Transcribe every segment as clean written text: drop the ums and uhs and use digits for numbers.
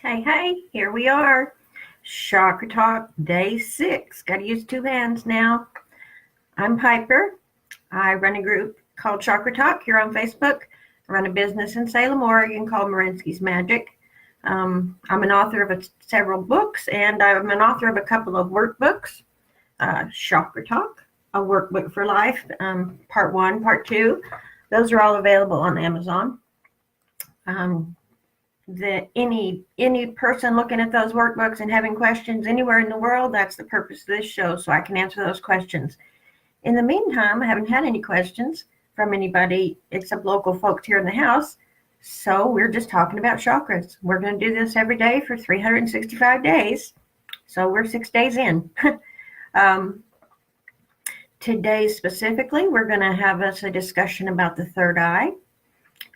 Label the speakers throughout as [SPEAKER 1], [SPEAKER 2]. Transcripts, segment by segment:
[SPEAKER 1] Hey, here we are. ChakraTalk Day 6. Got to use two hands now. I'm Piper. I run a group called ChakraTalk here on Facebook. I run a business in Salem, Oregon called Marinsky's Magic. I'm an author of several books, and I'm an author of a couple of workbooks. ChakraTalk, a workbook for life, part 1, part 2. Those are all available on Amazon. That any person looking at those workbooks and having questions anywhere in the world, that's the purpose of this show, so I can answer those questions. In the meantime, I haven't had any questions from anybody except local folks here in the house, so we're just talking about chakras. We're going to do this every day for 365 days, so we're 6 days in. Today specifically, we're going to have us a discussion about the third eye.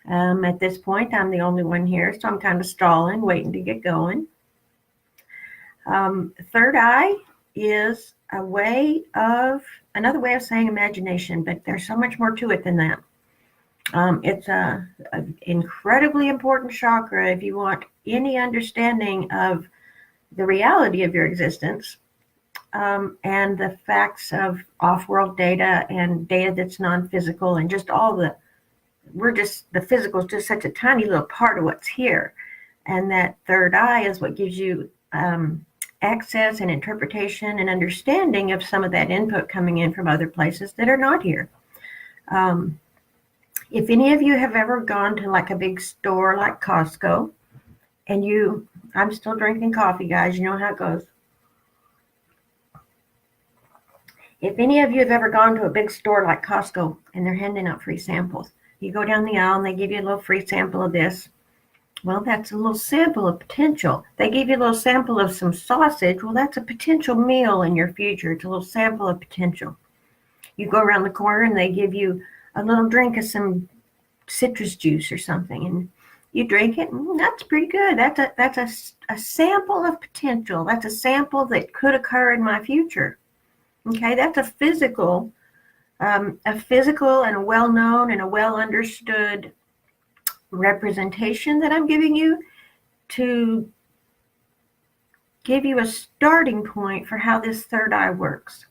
[SPEAKER 1] At this point, I'm the only one here, so I'm kind of stalling, waiting to get going. Third eye is another way of saying imagination, but there's so much more to it than that. It's an incredibly important chakra if you want any understanding of the reality of your existence, and the facts of off-world data and data that's non-physical, and just all the physical is just such a tiny little part of what's here. And that third eye is what gives you access and interpretation and understanding of some of that input coming in from other places that are not here. If any of you have ever gone to like a big store like Costco, and I'm still drinking coffee, guys, you know how it goes. If any of you have ever gone to a big store like Costco and they're handing out free samples, you go down the aisle and they give you a little free sample of this. Well, that's a little sample of potential. They give you a little sample of some sausage. Well, that's a potential meal in your future. It's a little sample of potential. You go around the corner and they give you a little drink of some citrus juice or something, and you drink it, and that's pretty good. That's a sample of potential. That's a sample that could occur in my future. Okay, that's a physical and a well-known and a well-understood representation that I'm giving you to give you a starting point for how this third eye works.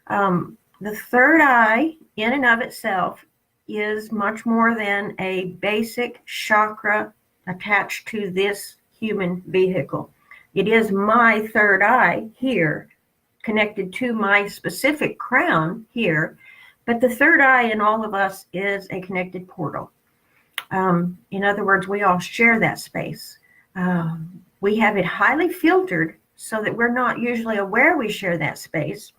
[SPEAKER 1] The third eye, in and of itself, is much more than a basic chakra attached to this human vehicle. It is my third eye here, connected to my specific crown here, but the third eye in all of us is a connected portal. In other words, we all share that space. We have it highly filtered so that we're not usually aware we share that space.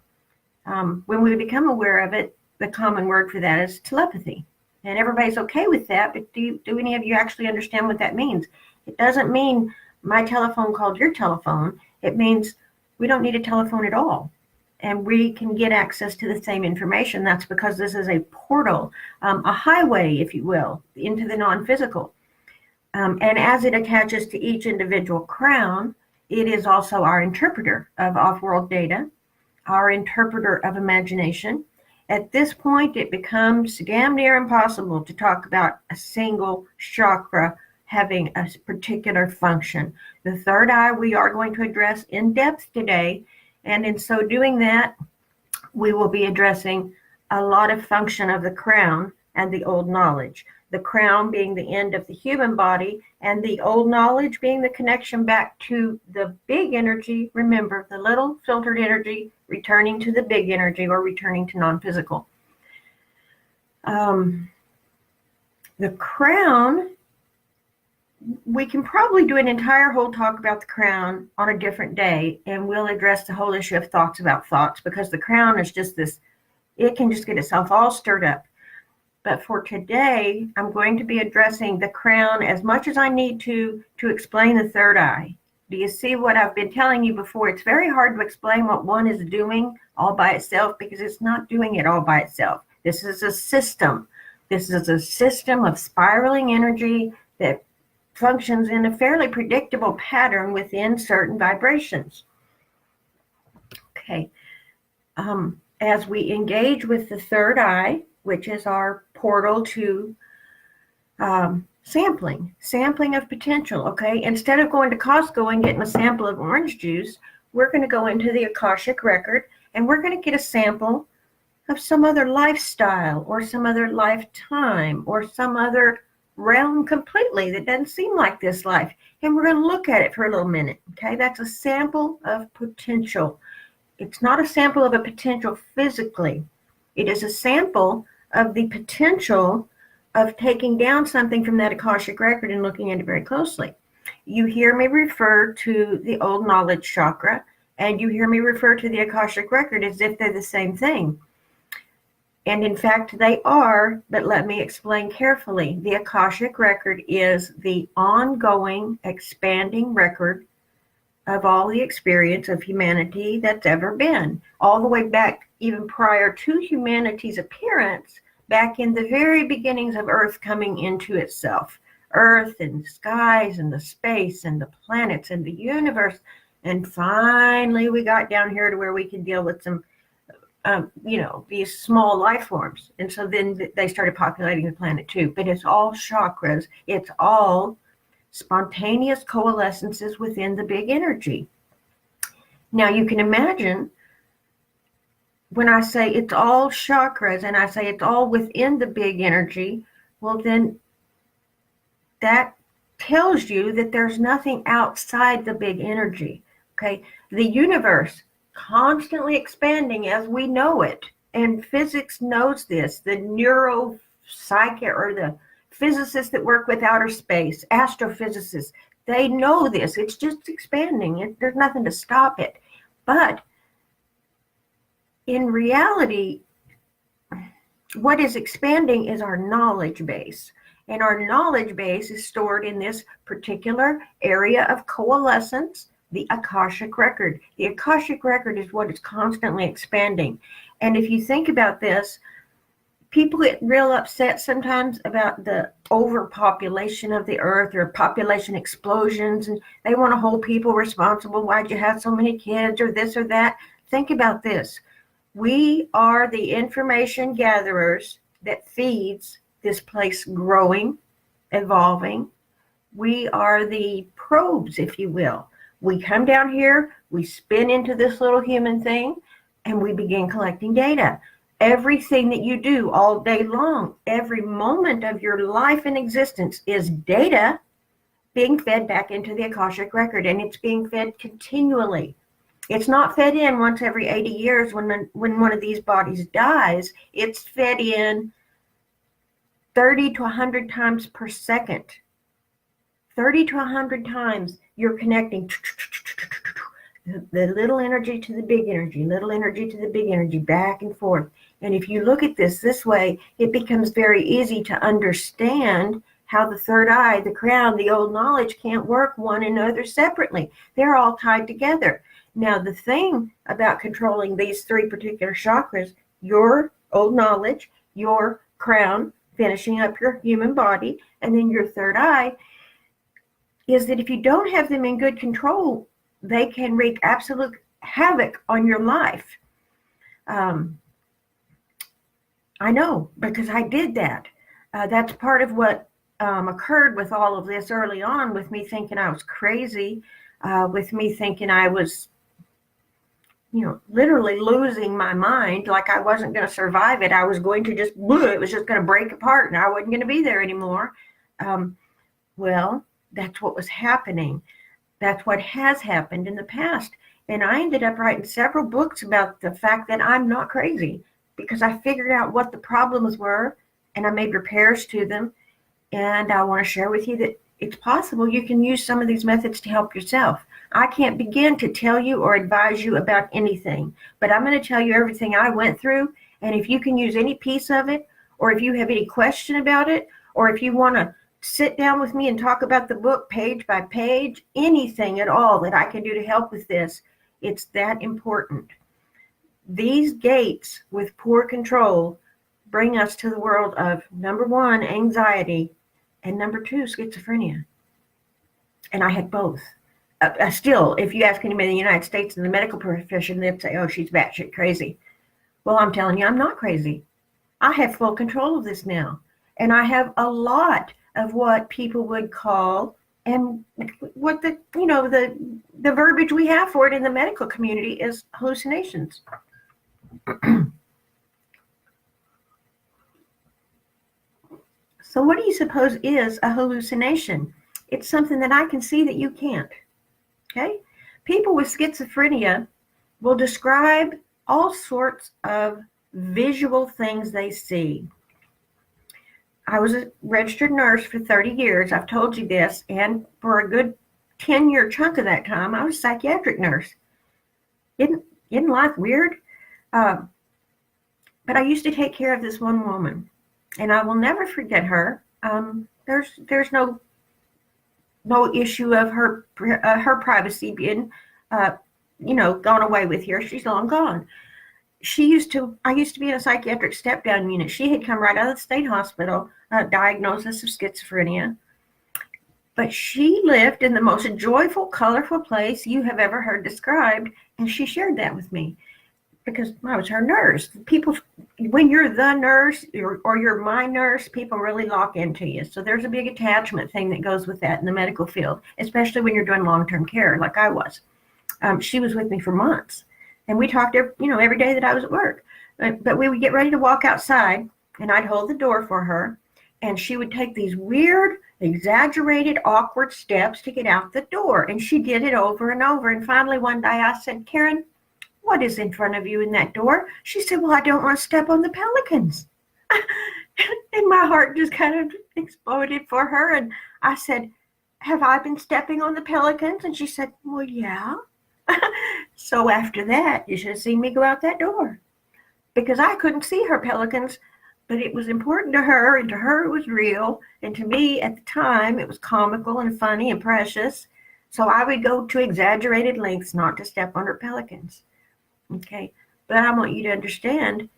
[SPEAKER 1] When we become aware of it, the common word for that is telepathy. And everybody's okay with that, but do any of you actually understand what that means? It doesn't mean my telephone called your telephone. It means we don't need a telephone at all, and we can get access to the same information. That's because this is a portal, a highway, if you will, into the non-physical. And as it attaches to each individual crown, it is also our interpreter of off-world data, our interpreter of imagination. At this point, it becomes damn near impossible to talk about a single chakra having a particular function. The third eye we are going to address in depth today, and in so doing that, we will be addressing a lot of function of the crown and the old knowledge. The crown being the end of the human body, and the old knowledge being the connection back to the big energy. Remember, the little filtered energy returning to the big energy, or returning to non-physical. The crown, we can probably do an entire whole talk about the crown on a different day, and we'll address the whole issue of thoughts about thoughts, because the crown is just this, it can just get itself all stirred up. But for today, I'm going to be addressing the crown as much as I need to explain the third eye. Do you see what I've been telling you before? It's very hard to explain what one is doing all by itself, because it's not doing it all by itself. This is a system. This is a system of spiraling energy that functions in a fairly predictable pattern within certain vibrations. Okay. As we engage with the third eye, which is our portal to sampling of potential, okay? Instead of going to Costco and getting a sample of orange juice, we're going to go into the Akashic record and we're going to get a sample of some other lifestyle or some other lifetime or some other realm completely that doesn't seem like this life. And we're going to look at it for a little minute, okay? That's a sample of potential. It's not a sample of a potential physically. It is a sample of the potential of taking down something from that Akashic record and looking at it very closely. You hear me refer to the old knowledge chakra, and you hear me refer to the Akashic record as if they're the same thing. And in fact, they are, but let me explain carefully. The Akashic record is the ongoing, expanding record of all the experience of humanity that's ever been, all the way back even prior to humanity's appearance, back in the very beginnings of Earth coming into itself. Earth and the skies and the space and the planets and the universe. And finally, we got down here to where we can deal with some, these small life forms. And so then they started populating the planet too. But it's all chakras. It's all spontaneous coalescences within the big energy. Now you can imagine when I say it's all chakras and I say it's all within the big energy, well then that tells you that there's nothing outside the big energy. Okay, the universe constantly expanding as we know it, and physics knows this. The neuropsychic or the physicists that work with outer space, astrophysicists, they know this. It's just expanding. There's nothing to stop it. But in reality, what is expanding is our knowledge base. And our knowledge base is stored in this particular area of coalescence, the Akashic record. The Akashic record is what is constantly expanding. And if you think about this, people get real upset sometimes about the overpopulation of the earth or population explosions, and they want to hold people responsible. Why'd you have so many kids or this or that? Think about this. We are the information gatherers that feeds this place growing, evolving. We are the probes, if you will. We come down here, we spin into this little human thing, and we begin collecting data. Everything that you do all day long, every moment of your life and existence is data being fed back into the Akashic record, and it's being fed continually. It's not fed in once every 80 years when one of these bodies dies. It's fed in 30 to 100 times per second. 30 to 100 times you're connecting the little energy to the big energy, little energy to the big energy, back and forth. And if you look at this way, it becomes very easy to understand how the third eye, the crown, the old knowledge can't work one another separately. They're all tied together. Now, the thing about controlling these three particular chakras, your old knowledge, your crown, finishing up your human body, and then your third eye, is that if you don't have them in good control, they can wreak absolute havoc on your life. I know, because I did that. That's part of what occurred with all of this early on, with me thinking I was crazy, with me thinking I was, literally losing my mind, like I wasn't going to survive it. I was going to it was just going to break apart and I wasn't going to be there anymore. Well, that's what was happening. That's what has happened in the past. And I ended up writing several books about the fact that I'm not crazy, because I figured out what the problems were and I made repairs to them. And I want to share with you that it's possible you can use some of these methods to help yourself. I can't begin to tell you or advise you about anything, but I'm going to tell you everything I went through. And if you can use any piece of it, or if you have any question about it, or if you want to sit down with me and talk about the book page by page, anything at all that I can do to help with this, it's that important. These gates with poor control bring us to the world of, number one, anxiety, and number two, schizophrenia. And I had both. Still, if you ask anybody in the United States in the medical profession, they'd say, oh, she's batshit crazy. Well, I'm telling you, I'm not crazy. I have full control of this now. And I have a lot of what people would call, and what the verbiage we have for it in the medical community is hallucinations. So what do you suppose is a hallucination? It's something that I can see that you can't. Okay? People with schizophrenia will describe all sorts of visual things they see. I was a registered nurse for 30 years. I've told you this. And for a good 10-year chunk of that time, I was a psychiatric nurse. Isn't life weird? But I used to take care of this one woman, and I will never forget her. There's no issue of her privacy being, gone away with here. She's long gone. I used to be in a psychiatric step-down unit. She had come right out of the state hospital, diagnosis of schizophrenia. But she lived in the most joyful, colorful place you have ever heard described, and she shared that with me because I was her nurse. People, when you're the nurse or you're my nurse, people really lock into you. So there's a big attachment thing that goes with that in the medical field, especially when you're doing long-term care like I was. She was with me for months. And we talked every day that I was at work. But we would get ready to walk outside, and I'd hold the door for her, and she would take these weird, exaggerated, awkward steps to get out the door. And she did it over and over. And finally, one day I said, "Karen, what is in front of you in that door?" She said, "Well, I don't want to step on the pelicans." And my heart just kind of exploded for her. And I said, "Have I been stepping on the pelicans?" And she said, "Well, yeah." So after that, you should have seen me go out that door, because I couldn't see her pelicans, but it was important to her, and to her it was real, and to me at the time it was comical and funny and precious. So I would go to exaggerated lengths not to step on her pelicans. Okay, but I want you to understand,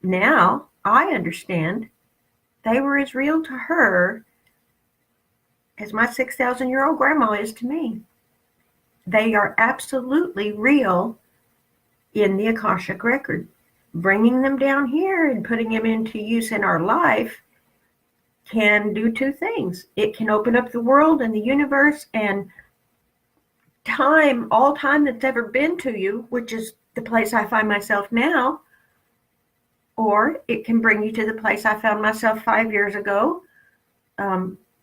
[SPEAKER 1] now I understand, they were as real to her as my 6,000-year-old grandma is to me. They are absolutely real in the Akashic record. Bringing them down here and putting them into use in our life can do two things. It can open up the world and the universe and time, all time that's ever been to you, which is the place I find myself now, or it can bring you to the place I found myself 5 years ago,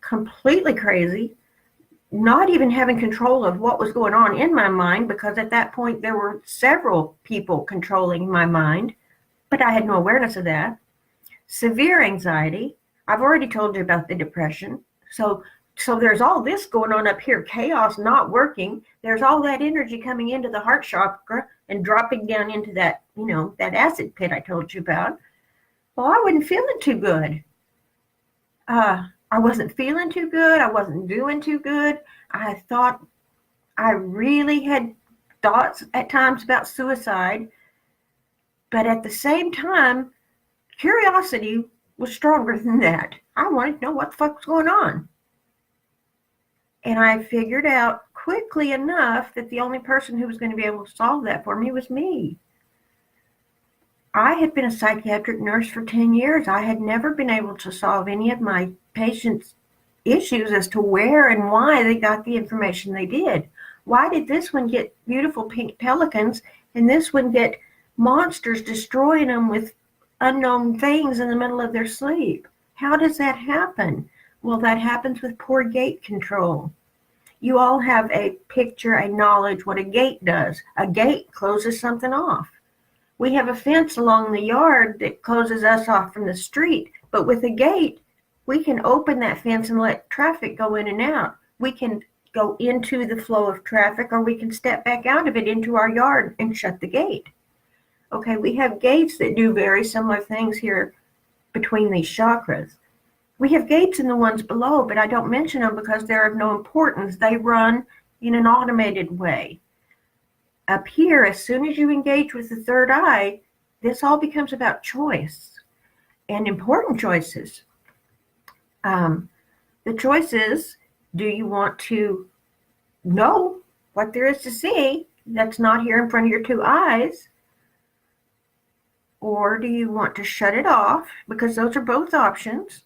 [SPEAKER 1] completely crazy, not even having control of what was going on in my mind, because at that point there were several people controlling my mind, but I had no awareness of that. Severe anxiety. I've already told you about the depression. So there's all this going on up here, chaos, not working. There's all that energy coming into the heart chakra and dropping down into that, that acid pit I told you about. Well, I wasn't feeling too good. I wasn't feeling too good. I wasn't doing too good. I thought I really had thoughts at times about suicide. But at the same time, curiosity was stronger than that. I wanted to know what the fuck was going on. And I figured out quickly enough that the only person who was going to be able to solve that for me was me. I had been a psychiatric nurse for 10 years. I had never been able to solve any of my patients' issues as to where and why they got the information they did. Why did this one get beautiful pink pelicans and this one get monsters destroying them with unknown things in the middle of their sleep? How does that happen? Well, that happens with poor gate control. You all have a picture, a knowledge what a gate does. A gate closes something off. We have a fence along the yard that closes us off from the street, but with a gate, we can open that fence and let traffic go in and out. We can go into the flow of traffic, or we can step back out of it into our yard and shut the gate. Okay, we have gates that do very similar things here between these chakras. We have gates in the ones below, but I don't mention them because they're of no importance. They run in an automated way. Up here, as soon as you engage with the third eye, this all becomes about choice and important choices. The choice is, do you want to know what there is to see that's not here in front of your two eyes? Or do you want to shut it off? Because those are both options.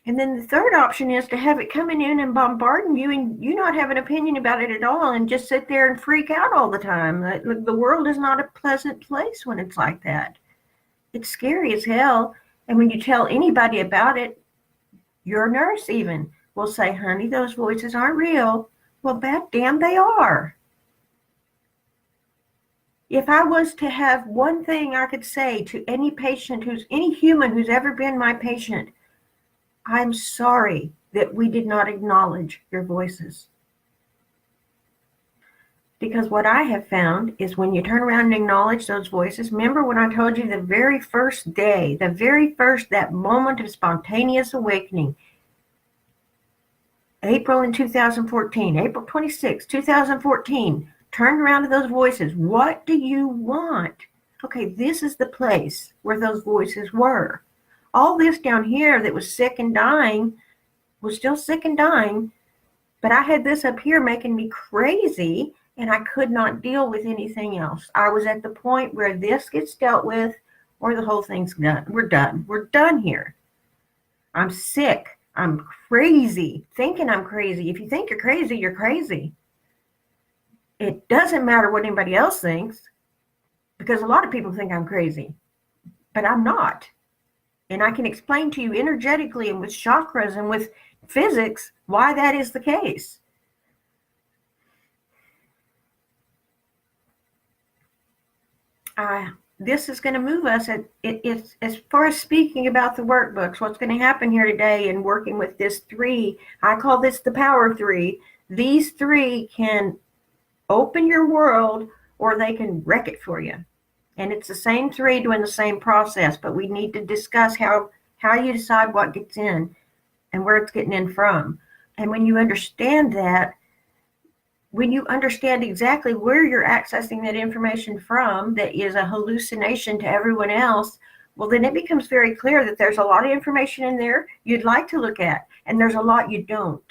[SPEAKER 1] And then the third option is to have it coming in and bombarding you and you not have an opinion about it at all and just sit there and freak out all the time. The world is not a pleasant place when it's like that. It's scary as hell. And when you tell anybody about it, your nurse even will say, honey, those voices aren't real. Well, bad damn they are. If I was to have one thing I could say to any patient any human who's ever been my patient, I'm sorry that we did not acknowledge your voices. Because what I have found is when you turn around and acknowledge those voices, remember when I told you the very first day, that moment of spontaneous awakening, April in 2014, April 26, 2014, turned around to those voices. What do you want? Okay, this is the place where those voices were. All this down here that was sick and dying was still sick and dying, but I had this up here making me crazy, and I could not deal with anything else. I was at the point where this gets dealt with or the whole thing's done. We're done. We're done here. I'm sick. I'm crazy. Thinking I'm crazy. If you think you're crazy, you're crazy. It doesn't matter what anybody else thinks, because a lot of people think I'm crazy, but I'm not. And I can explain to you energetically and with chakras and with physics why that is the case. This is going to move us as far as speaking about the workbooks. What's going to happen here today in working with this 3, I call this the power 3. These 3 can open your world or they can wreck it for you. And it's the same 3 doing the same process, but we need to discuss how you decide what gets in and where it's getting in from. And when you understand that, when you understand exactly where you're accessing that information from that is a hallucination to everyone else, well, then it becomes very clear that there's a lot of information in there you'd like to look at, and there's a lot you don't.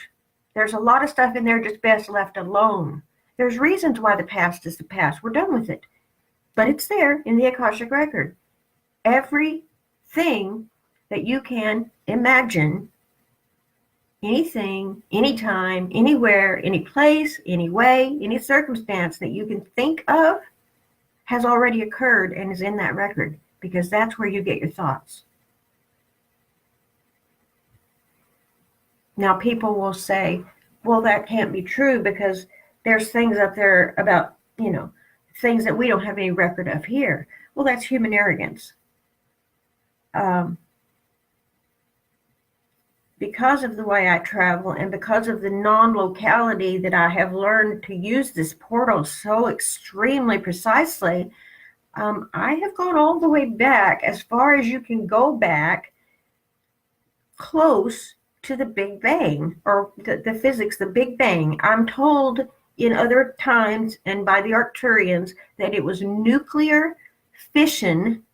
[SPEAKER 1] There's a lot of stuff in there just best left alone. There's reasons why the past is the past. We're done with it. But it's there in the Akashic Record. Everything that you can imagine, anything, anytime, anywhere, any place, any way, any circumstance that you can think of has already occurred and is in that record, because that's where you get your thoughts. Now, people will say, well, that can't be true because there's things up there about, things that we don't have any record of here. Well, that's human arrogance. Because of the way I travel and because of the non-locality that I have learned to use this portal so extremely precisely, I have gone all the way back, as far as you can go back, close to the Big Bang, or the physics, the Big Bang. I'm told in other times and by the Arcturians that it was nuclear fission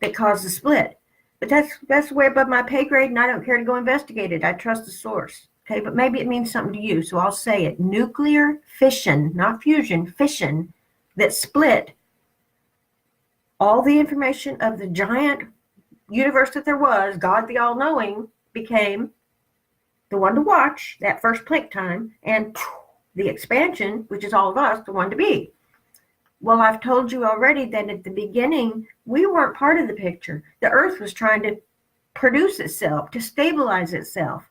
[SPEAKER 1] that caused the split. But that's way above my pay grade, and I don't care to go investigate it. I trust the source. Okay, but maybe it means something to you, so I'll say it. Nuclear fission, not fusion, fission, that split all the information of the giant universe that there was, God the All-Knowing, became the one to watch, that first blink time, and the expansion, which is all of us, the one to be. Well, I've told you already that at the beginning, we weren't part of the picture. The earth was trying to produce itself, to stabilize itself.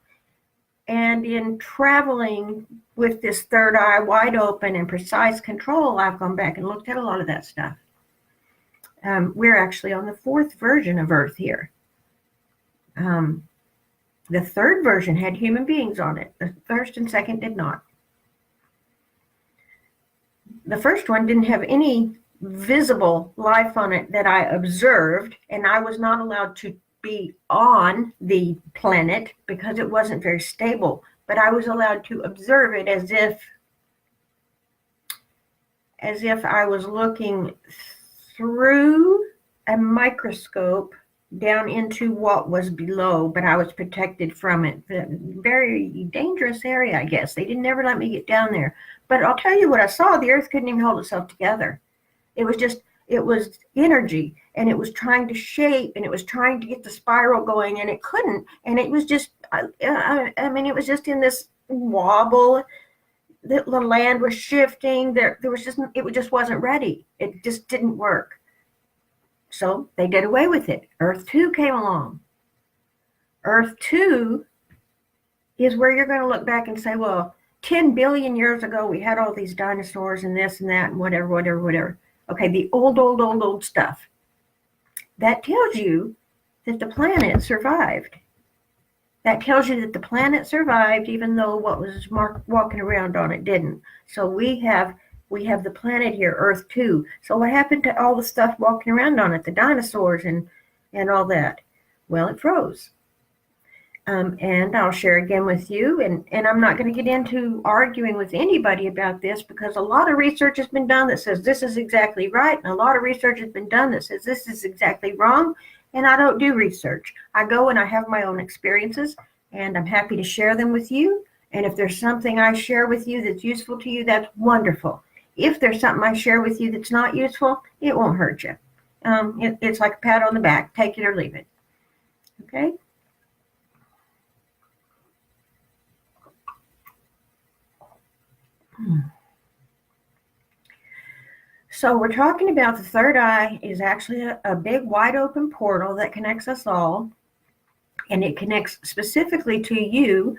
[SPEAKER 1] And in traveling with this third eye wide open and precise control, I've gone back and looked at a lot of that stuff. We're actually on the 4th version of Earth here. The 3rd version had human beings on it. The 1st and 2nd did not. The first one didn't have any visible life on it that I observed, and I was not allowed to be on the planet because it wasn't very stable, but I was allowed to observe it as if I was looking through a microscope down into what was below, but I was protected from it. Very dangerous area, I guess. They didn't ever let me get down there. But I'll tell you what I saw. The earth couldn't even hold itself together. It was just It was energy, and it was trying to shape, and it was trying to get the spiral going, and it couldn't. And it was just, I mean, it was just in this wobble. The land was shifting. There was just, it just wasn't ready. It just didn't work. So they did away with it. Earth 2 came along. Earth 2 is where you're going to look back and say, well, 10 billion years ago, we had all these dinosaurs and this and that and whatever. Okay, the old stuff. That tells you that the planet survived. That tells you that the planet survived, even though what was walking around on it didn't. So we have the planet here, Earth 2. So what happened to all the stuff walking around on it, the dinosaurs and all that? Well, it froze. And I'll share again with you, and I'm not going to get into arguing with anybody about this, because a lot of research has been done that says this is exactly right, and a lot of research has been done that says this is exactly wrong, and I don't do research. I go and I have my own experiences, and I'm happy to share them with you, and if there's something I share with you that's useful to you, that's wonderful. If there's something I share with you that's not useful, it won't hurt you. It's like a pat on the back. Take it or leave it. Okay? So we're talking about the third eye is actually a big wide open portal that connects us all, and it connects specifically to you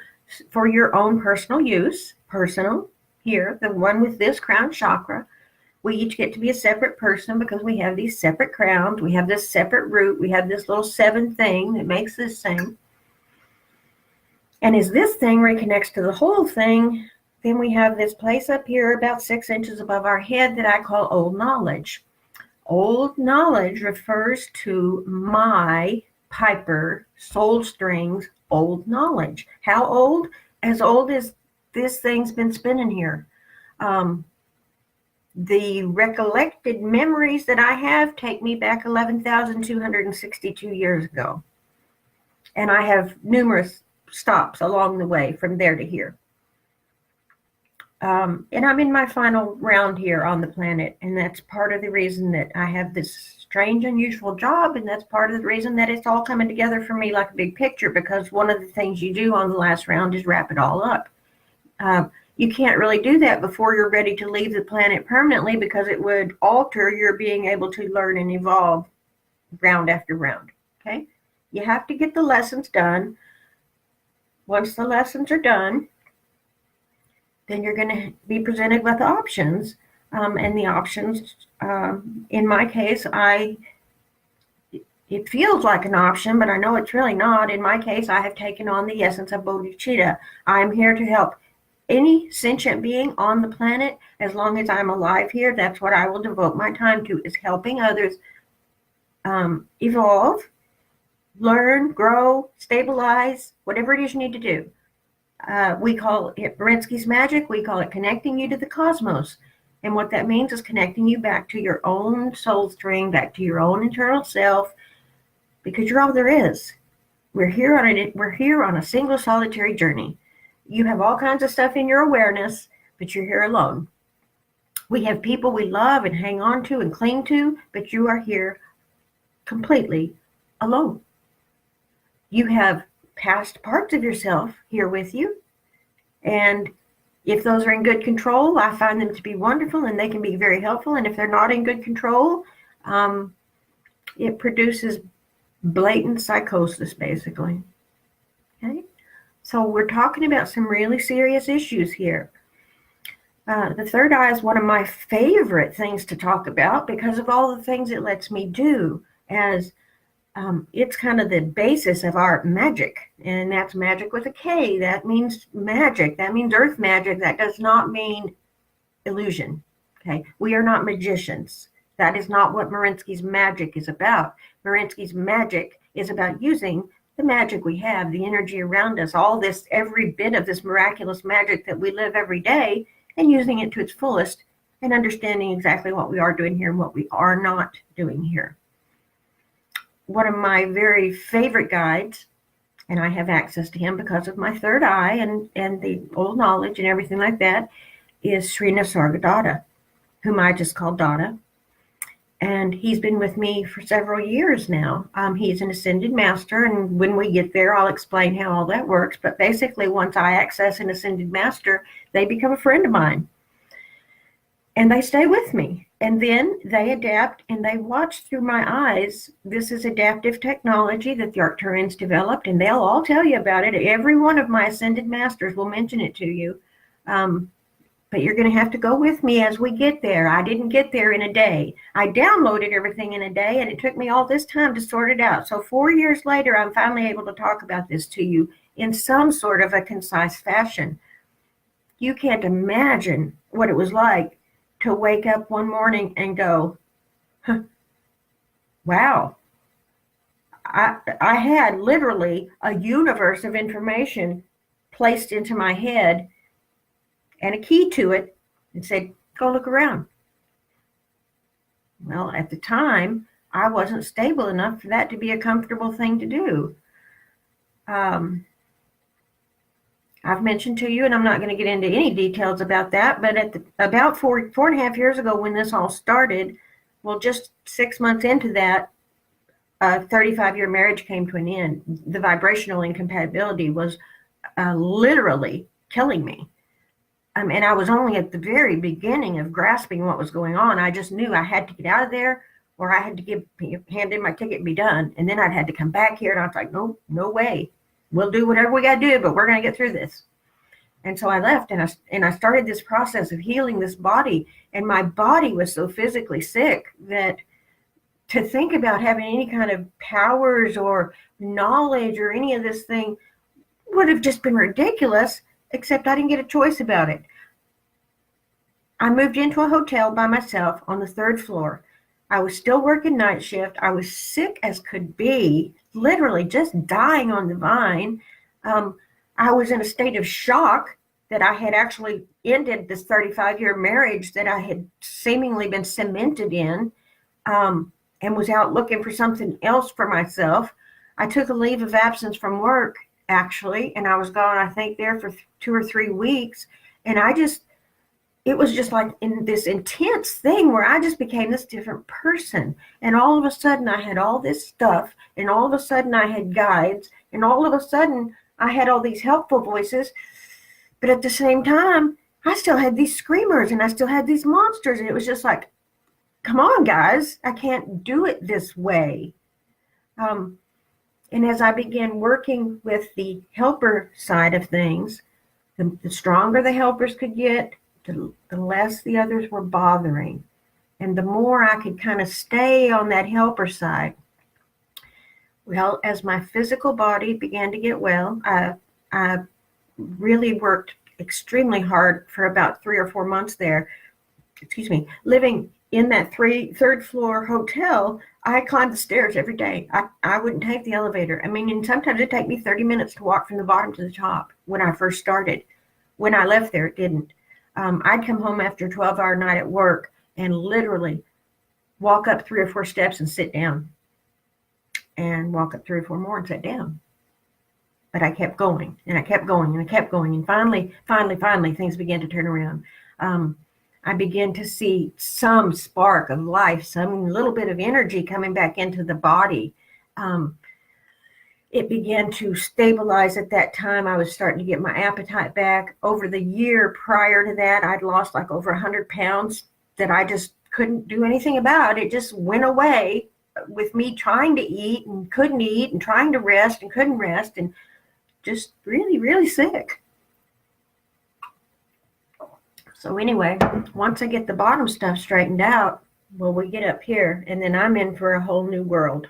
[SPEAKER 1] for your own personal use. Personal here, the one with this crown chakra. We each get to be a separate person because we have these separate crowns. We have this separate root. We have this little 7 thing that makes this thing. And as this thing reconnects to the whole thing, then we have this place up here about 6 inches above our head that I call old knowledge. Old knowledge refers to my Piper soul strings old knowledge. How old? As old as this thing's been spinning here. The recollected memories that I have take me back 11,262 years ago. And I have numerous stops along the way from there to here. And I'm in my final round here on the planet, and that's part of the reason that I have this strange, unusual job, and that's part of the reason that it's all coming together for me like a big picture, because one of the things you do on the last round is wrap it all up. You can't really do that before you're ready to leave the planet permanently, because it would alter your being able to learn and evolve round after round, okay? You have to get the lessons done. Once the lessons are done, then you're going to be presented with options. And the options, in my case, it feels like an option, but I know it's really not. In my case, I have taken on the essence of bodhicitta. I'm here to help any sentient being on the planet. As long as I'm alive here, that's what I will devote my time to, is helping others evolve, learn, grow, stabilize, whatever it is you need to do. We call it Marinsky's magic. We call it connecting you to the cosmos. And what that means is connecting you back to your own soul string, back to your own internal self, because you're all there is. We're here on a single solitary journey. You have all kinds of stuff in your awareness, but you're here alone. We have people we love and hang on to and cling to, but you are here completely alone. You have past parts of yourself here with you, and if those are in good control, I find them to be wonderful, and they can be very helpful. And if they're not in good control, it produces blatant psychosis, basically. Okay, so we're talking about some really serious issues here. The third eye is one of my favorite things to talk about because of all the things it lets me do, as it's kind of the basis of our magic, and that's magic with a K. That means magic. That means earth magic. That does not mean illusion. Okay, we are not magicians. That is not what Marinsky's magic is about. Marinsky's magic is about using the magic we have, the energy around us, all this, every bit of this miraculous magic that we live every day, and using it to its fullest, and understanding exactly what we are doing here and what we are not doing here. One of my very favorite guides, and I have access to him because of my third eye and the old knowledge and everything like that, is Sri Nisargadatta, whom I just call Dada. And he's been with me for several years now. He's an ascended master, and when we get there, I'll explain how all that works. But basically, once I access an ascended master, they become a friend of mine, and they stay with me. And then they adapt and they watch through my eyes. This is adaptive technology that the Arcturians developed, and they'll all tell you about it. Every one of my ascended masters will mention it to you. But you're going to have to go with me as we get there. I didn't get there in a day. I downloaded everything in a day, and it took me all this time to sort it out. So 4 years later, I'm finally able to talk about this to you in some sort of a concise fashion. You can't imagine what it was like to wake up one morning and go, huh, wow. I had literally a universe of information placed into my head and a key to it, and said, go look around. Well, at the time, I wasn't stable enough for that to be a comfortable thing to do. I've mentioned to you, and I'm not going to get into any details about that, but about four and a half years ago when this all started, well, just 6 months into that, a 35-year marriage came to an end. The vibrational incompatibility was literally killing me. And I was only at the very beginning of grasping what was going on. I just knew I had to get out of there, or I had to hand in my ticket and be done. And then I'd had to come back here, and I was like, no way. We'll do whatever we got to do, but we're going to get through this. And so I left, and I started this process of healing this body. And my body was so physically sick that to think about having any kind of powers or knowledge or any of this thing would have just been ridiculous. Except I didn't get a choice about it. I moved into a hotel by myself on the 3rd floor. I was still working night shift. I was sick as could be, literally just dying on the vine. I was in a state of shock that I had actually ended this 35-year marriage that I had seemingly been cemented in, and was out looking for something else for myself. I took a leave of absence from work, actually, and I was gone, I think, there for 2 or 3 weeks. And it was just like in this intense thing where I just became this different person. And all of a sudden I had all this stuff, and all of a sudden I had guides, and all of a sudden I had all these helpful voices. But at the same time, I still had these screamers, and I still had these monsters. And it was just like, come on, guys, I can't do it this way. And as I began working with the helper side of things, the stronger the helpers could get, the less the others were bothering. And the more I could kind of stay on that helper side. Well, as my physical body began to get well, I really worked extremely hard for about 3 or 4 months there. Living in that 3rd floor hotel. I climbed the stairs every day. I wouldn't take the elevator. I mean, and sometimes it'd take me 30 minutes to walk from the bottom to the top when I first started. When I left there, it didn't. I'd come home after a 12-hour night at work and literally walk up 3 or 4 steps and sit down, and walk up 3 or 4 more and sit down. But I kept going, and I kept going, and I kept going. And finally, things began to turn around. I began to see some spark of life, some little bit of energy coming back into the body. It began to stabilize at that time. I was starting to get my appetite back. Over the year prior to that, I'd lost like over 100 pounds that I just couldn't do anything about. It just went away with me trying to eat and couldn't eat, and trying to rest and couldn't rest, and just really, really sick. So anyway, once I get the bottom stuff straightened out, well, we get up here, and then I'm in for a whole new world.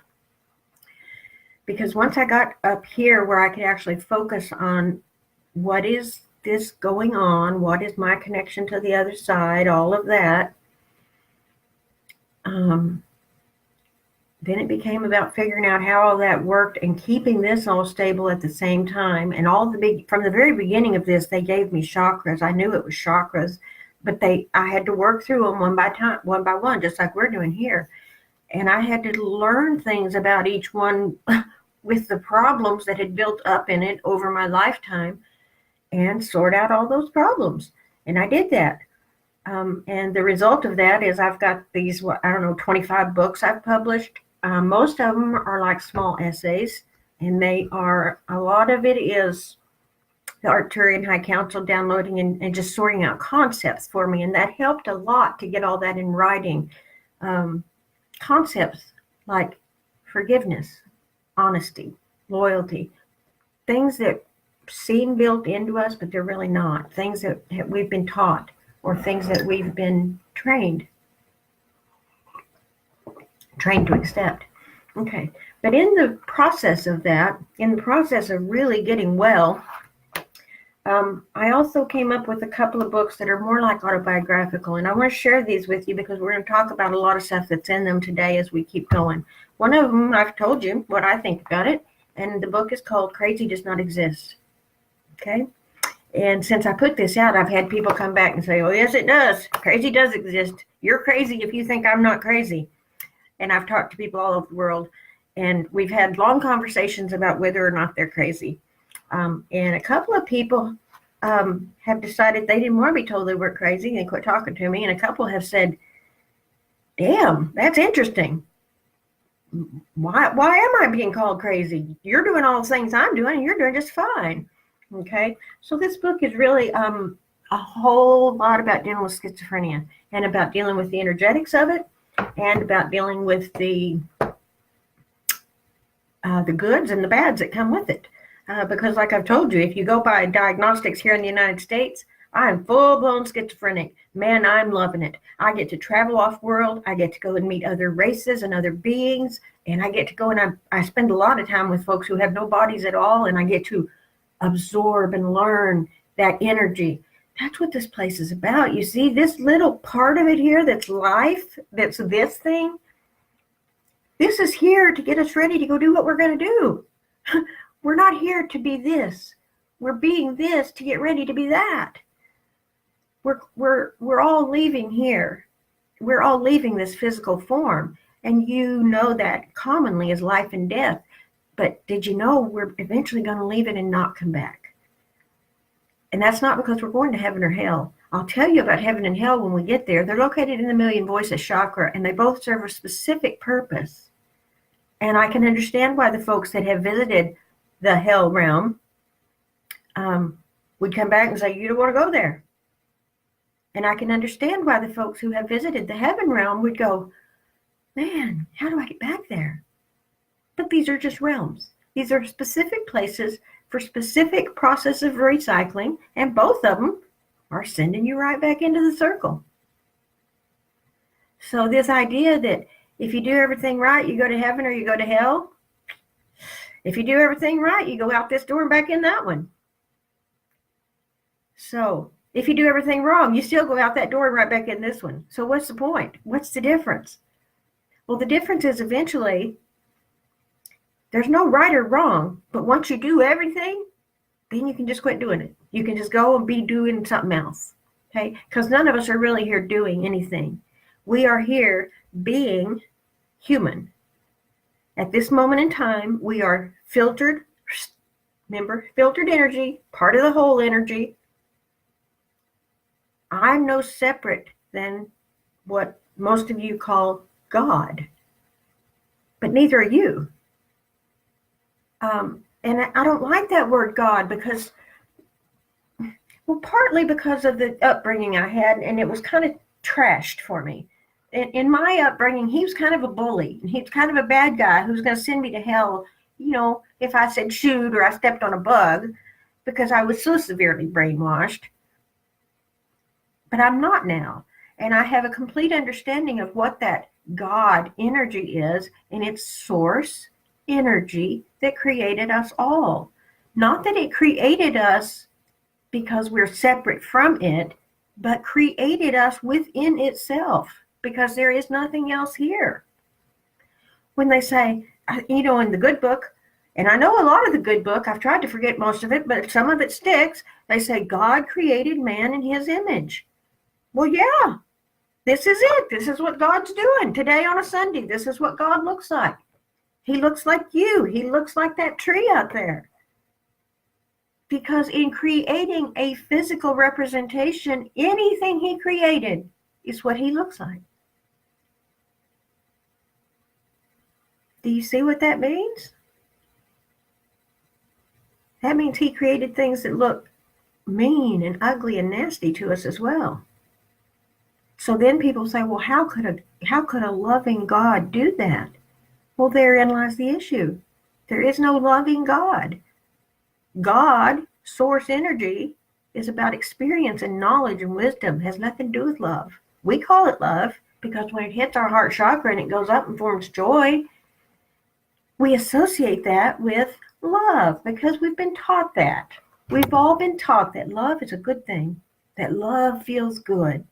[SPEAKER 1] Because once I got up here where I could actually focus on what is this going on, what is my connection to the other side, all of that, then it became about figuring out how all that worked and keeping this all stable at the same time. And from the very beginning of this, they gave me chakras. I knew it was chakras, but I had to work through them one by one, just like we're doing here. And I had to learn things about each one with the problems that had built up in it over my lifetime, and sort out all those problems. And I did that. And the result of that is I've got these, 25 books I've published. Most of them are like small essays, and a lot of it is the Arcturian High Council downloading and just sorting out concepts for me. And that helped a lot to get all that in writing. Concepts like forgiveness, honesty, loyalty, things that seem built into us, but they're really not. Things that we've been taught or things that we've been trained to accept. Okay. But in the process of really getting well, I also came up with a couple of books that are more like autobiographical, and I want to share these with you because we're going to talk about a lot of stuff that's in them today as we keep going. One of them, I've told you what I think about it, and the book is called Crazy Does Not Exist. Okay? And since I put this out, I've had people come back and say, oh, yes, it does. Crazy does exist. You're crazy if you think I'm not crazy. And I've talked to people all over the world, and we've had long conversations about whether or not they're crazy. And a couple of people have decided they didn't want to be told they were crazy and quit talking to me. And a couple have said, damn, that's interesting. Why am I being called crazy? You're doing all the things I'm doing, and you're doing just fine. Okay. So this book is really a whole lot about dealing with schizophrenia and about dealing with the energetics of it and about dealing with the goods and the bads that come with it. Because like I've told you, if you go by diagnostics here in the United States, I'm full-blown schizophrenic. Man, I'm loving it. I get to travel off-world. I get to go and meet other races and other beings. And I get to go and I spend a lot of time with folks who have no bodies at all. And I get to absorb and learn that energy. That's what this place is about. You see, this little part of it here that's life, that's this thing, this is here to get us ready to go do what we're going to do. We're not here to be this. We're being this to get ready to be that. We're all leaving here. We're all leaving this physical form. And you know that commonly is life and death. But did you know we're eventually going to leave it and not come back? And that's not because we're going to heaven or hell. I'll tell you about heaven and hell when we get there. They're located in the Million Voices chakra, and they both serve a specific purpose. And I can understand why the folks that have visited the hell realm would come back and say, you don't want to go there. And I can understand why the folks who have visited the heaven realm would go, man, how do I get back there? But these are just realms. These are specific places for specific process of recycling, and both of them are sending you right back into the circle. So this idea that if you do everything right, you go to heaven or you go to hell. If you do everything right, you go out this door and back in that one. So if you do everything wrong, you still go out that door and right back in this one. So what's the point? What's the difference? Well, the difference is eventually there's no right or wrong, but once you do everything, then you can just quit doing it. You can just go and be doing something else, okay? Because none of us are really here doing anything. We are here being human. At this moment in time, we are filtered, remember, filtered energy, part of the whole energy. I'm no separate than what most of you call God, but neither are you. And I don't like that word God because, well, partly because of the upbringing I had, and it was kind of trashed for me. In my upbringing, he was kind of a bully, and he was kind of a bad guy who was going to send me to hell, you know, if I said shoot or I stepped on a bug, because I was so severely brainwashed. But I'm not now, and I have a complete understanding of what that God energy is, and its source energy that created us all. Not that it created us because we're separate from it, but created us within itself, because there is nothing else here. When they say, you know, in the good book, and I know a lot of the good book, I've tried to forget most of it, but some of it sticks, they say God created man in his image. Well, yeah, this is it. This is what God's doing today on a Sunday. This is what God looks like. He looks like you. He looks like that tree out there. Because in creating a physical representation, anything he created is what he looks like. Do you see what that means? That means he created things that look mean and ugly and nasty to us as well. So then people say, well, how could a loving God do that? Well, therein lies the issue. There is no loving God. God, source energy, is about experience and knowledge and wisdom. It has nothing to do with love. We call it love because when it hits our heart chakra and it goes up and forms joy, we associate that with love because we've been taught that. We've all been taught that love is a good thing, that love feels good.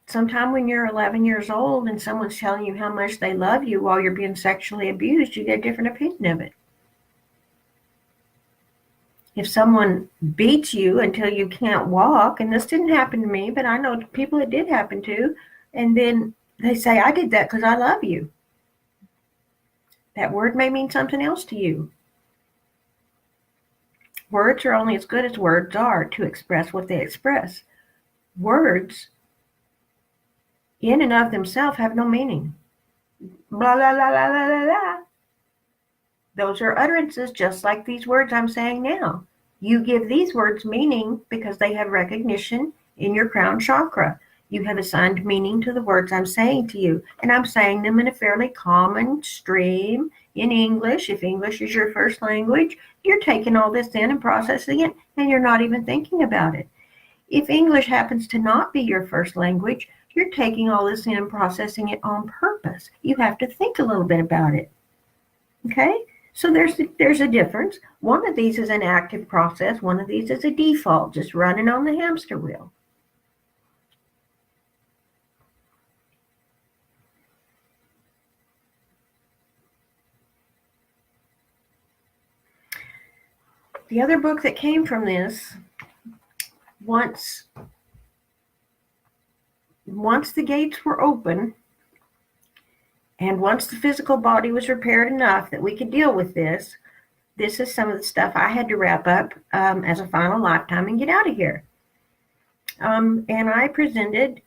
[SPEAKER 1] Sometime when you're 11 years old and someone's telling you how much they love you while you're being sexually abused, you get a different opinion of it. If someone beats you until you can't walk, and this didn't happen to me, but I know people it did happen to, and then they say, I did that because I love you. That word may mean something else to you. Words are only as good as words are to express what they express. Words in and of themselves have no meaning. Blah, blah, blah, blah, blah, blah, blah. Those are utterances just like these words I'm saying now. You give these words meaning because they have recognition in your crown chakra. You have assigned meaning to the words I'm saying to you, and I'm saying them in a fairly common stream in English. If English is your first language, you're taking all this in and processing it, and you're not even thinking about it. If English happens to not be your first language, you're taking all this in and processing it on purpose. You have to think a little bit about it. Okay? So there's a difference. One of these is an active process. One of these is a default, just running on the hamster wheel. The other book that came from this, once the gates were open, and once the physical body was repaired enough that we could deal with this is some of the stuff I had to wrap up as a final lifetime and get out of here. And I presented,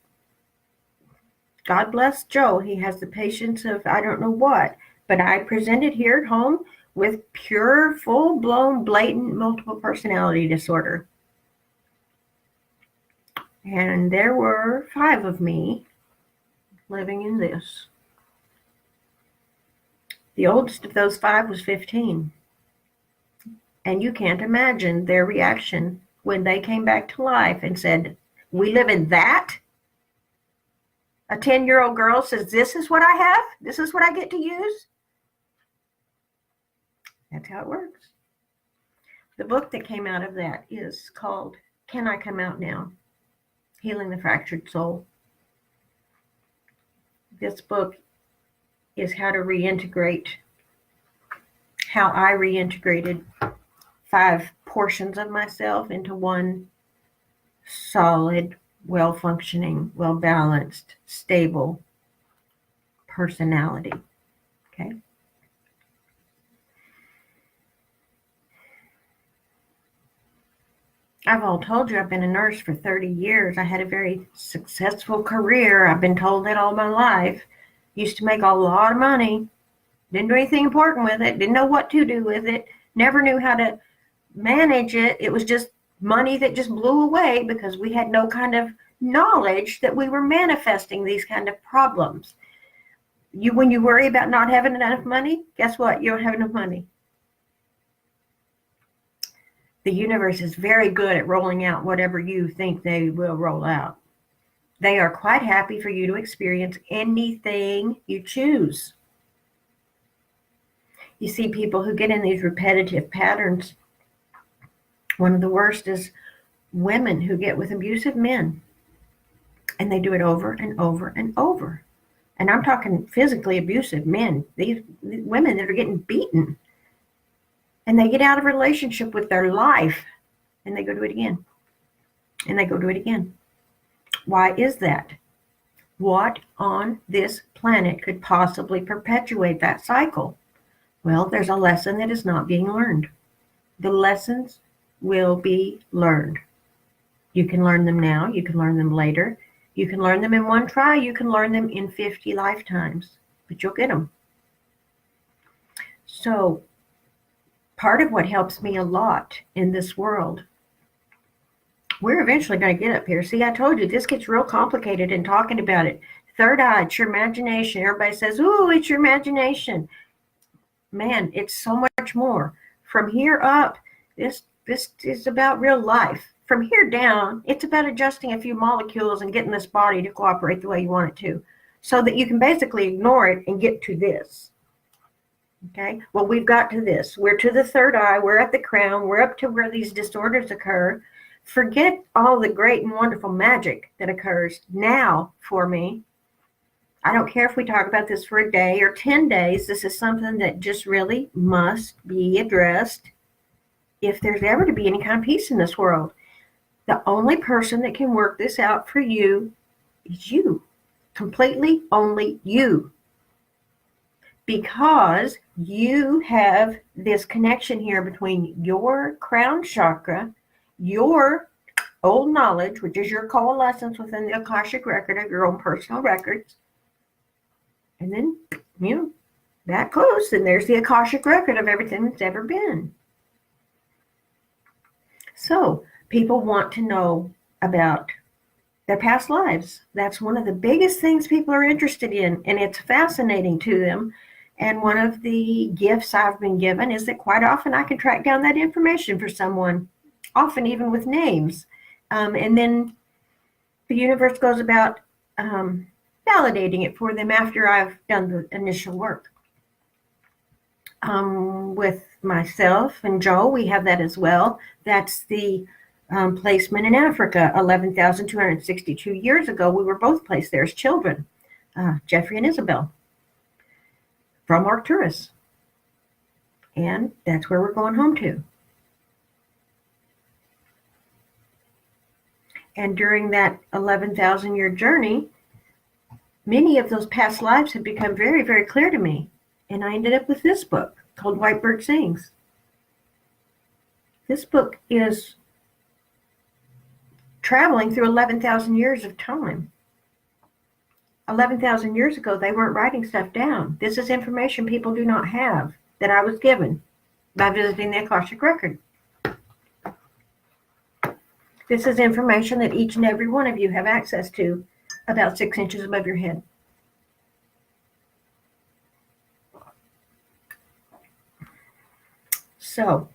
[SPEAKER 1] God bless Joe, he has the patience of I don't know what, but I presented here at home with pure, full-blown, blatant multiple personality disorder. And there were 5 of me living in this. The oldest of those 5 was 15. And you can't imagine their reaction when they came back to life and said, we live in that? A 10-year-old girl says, this is what I have? This is what I get to use? That's how it works. The book that came out of that is called Can I Come Out Now? Healing the Fractured Soul. This book is how to reintegrate, how I reintegrated 5 portions of myself into one solid, well-functioning, well-balanced, stable personality. Okay? I've all told you I've been a nurse for 30 years. I had a very successful career. I've been told that all my life. Used to make a lot of money. Didn't do anything important with it. Didn't know what to do with it. Never knew how to manage it. It was just money that just blew away because we had no kind of knowledge that we were manifesting these kind of problems. When you worry about not having enough money, guess what? You don't have enough money. The universe is very good at rolling out whatever you think they will roll out. They are quite happy for you to experience anything you choose. You see people who get in these repetitive patterns. One of the worst is women who get with abusive men. And they do it over and over and over. And I'm talking physically abusive men. These women that are getting beaten. And they get out of relationship with their life. And they go do it again. And they go do it again. Why is that? What on this planet could possibly perpetuate that cycle? Well, there's a lesson that is not being learned. The lessons will be learned. You can learn them now. You can learn them later. You can learn them in one try. You can learn them in 50 lifetimes, but you'll get them. So part of what helps me a lot in this world, we're eventually going to get up here. See, I told you, this gets real complicated in talking about it. Third eye, it's your imagination. Everybody says, ooh, it's your imagination. Man, it's so much more. From here up, this is about real life. From here down, it's about adjusting a few molecules and getting this body to cooperate the way you want it to, so that you can basically ignore it and get to this. Okay, well, we've got to this. We're to the third eye. We're at the crown. We're up to where these disorders occur. Forget all the great and wonderful magic that occurs now for me. I don't care if we talk about this for a day or 10 days. This is something that just really must be addressed if there's ever to be any kind of peace in this world. The only person that can work this out for you is you. Completely only you. Because you have this connection here between your crown chakra, your old knowledge, which is your coalescence within the Akashic record of your own personal records. And then, that close, and there's the Akashic record of everything that's ever been. So, people want to know about their past lives. That's one of the biggest things people are interested in, and it's fascinating to them. And one of the gifts I've been given is that quite often I can track down that information for someone, often even with names. And then the universe goes about validating it for them after I've done the initial work. With myself and Joe, we have that as well. That's the placement in Africa. 11,262 years ago, we were both placed there as children, Jeffrey and Isabel, from Arcturus. And that's where we're going home to. And during that 11,000 year journey, many of those past lives have become very, very clear to me. And I ended up with this book called White Bird Sings. This book is traveling through 11,000 years of time. 11,000 years ago, they weren't writing stuff down. This is information people do not have that I was given by visiting the Akashic record. This is information that each and every one of you have access to about 6 inches above your head. So,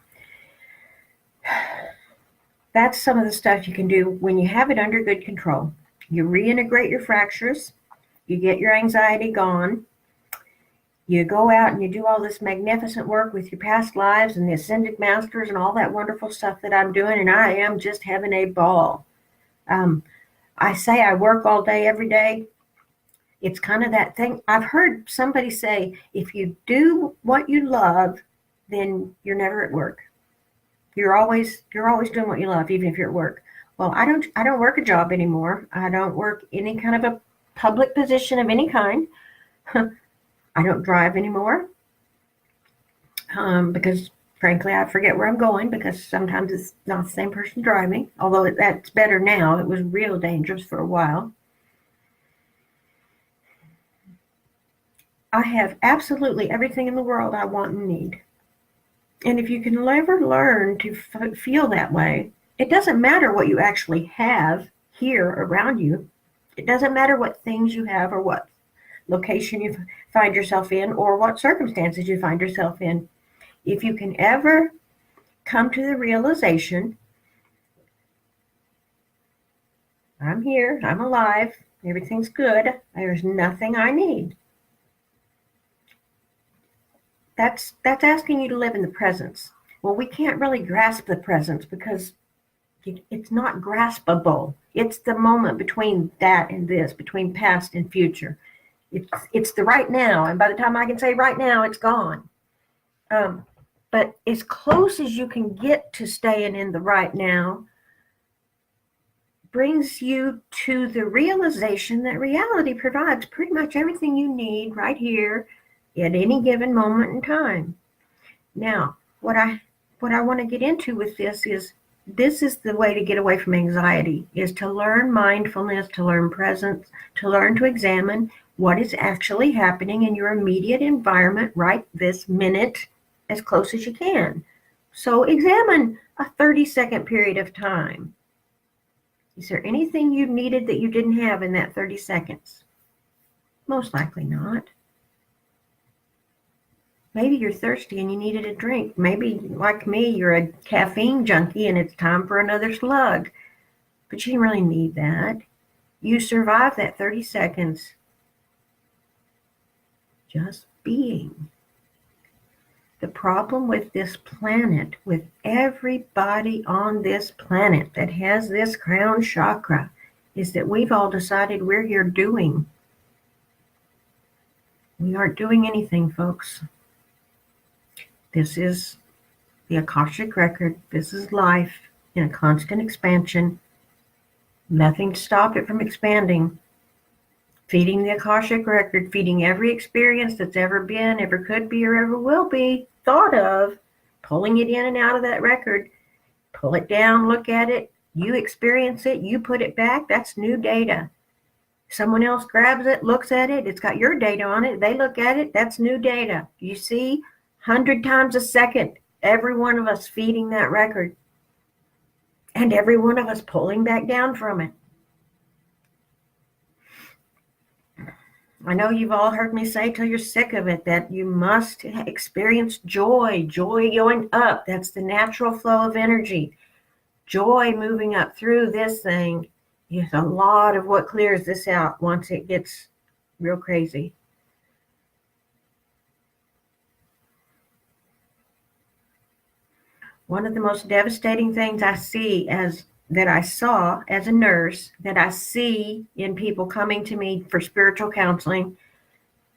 [SPEAKER 1] that's some of the stuff you can do when you have it under good control. You reintegrate your fractures. You get your anxiety gone. You go out and you do all this magnificent work with your past lives and the ascended masters and all that wonderful stuff that I'm doing, and I am just having a ball. I say I work all day, every day. It's kind of that thing. I've heard somebody say, if you do what you love, then you're never at work. You're always doing what you love, even if you're at work. Well, I don't work a job anymore. I don't work any kind of a public position of any kind. I don't drive anymore because, frankly, I forget where I'm going because sometimes it's not the same person driving, although that's better now. It was real dangerous for a while. I have absolutely everything in the world I want and need. And if you can ever learn to feel that way, it doesn't matter what you actually have here around you. It doesn't matter what things you have or what location you find yourself in or what circumstances you find yourself in. If you can ever come to the realization, I'm here, I'm alive, everything's good, there's nothing I need. That's asking you to live in the presence. Well, we can't really grasp the presence because it's not graspable. It's the moment between that and this, between past and future. It's the right now, and by the time I can say right now, it's gone. But as close as you can get to staying in the right now brings you to the realization that reality provides pretty much everything you need right here at any given moment in time. Now, what I want to get into with this is the way to get away from anxiety, is to learn mindfulness, to learn presence, to learn to examine what is actually happening in your immediate environment right this minute as close as you can. So examine a 30-second period of time. Is there anything you needed that you didn't have in that 30 seconds? Most likely not. Maybe you're thirsty and you needed a drink. Maybe, like me, you're a caffeine junkie and it's time for another slug. But you didn't really need that. You survived that 30 seconds just being. The problem with this planet, with everybody on this planet that has this crown chakra, is that we've all decided we're here doing. We aren't doing anything, folks. This is the Akashic record. This is life in a constant expansion. Nothing to stop it from expanding. Feeding the Akashic record, feeding every experience that's ever been, ever could be, or ever will be thought of, pulling it in and out of that record. Pull it down, look at it, you experience it, you put it back, that's new data. Someone else grabs it, looks at it, it's got your data on it, they look at it, that's new data. You see, 100 times a second, every one of us feeding that record, and every one of us pulling back down from it. I know you've all heard me say till you're sick of it that you must experience joy going up. That's the natural flow of energy. Joy moving up through this thing is a lot of what clears this out once it gets real crazy. One of the most devastating things I saw as a nurse, that I see in people coming to me for spiritual counseling,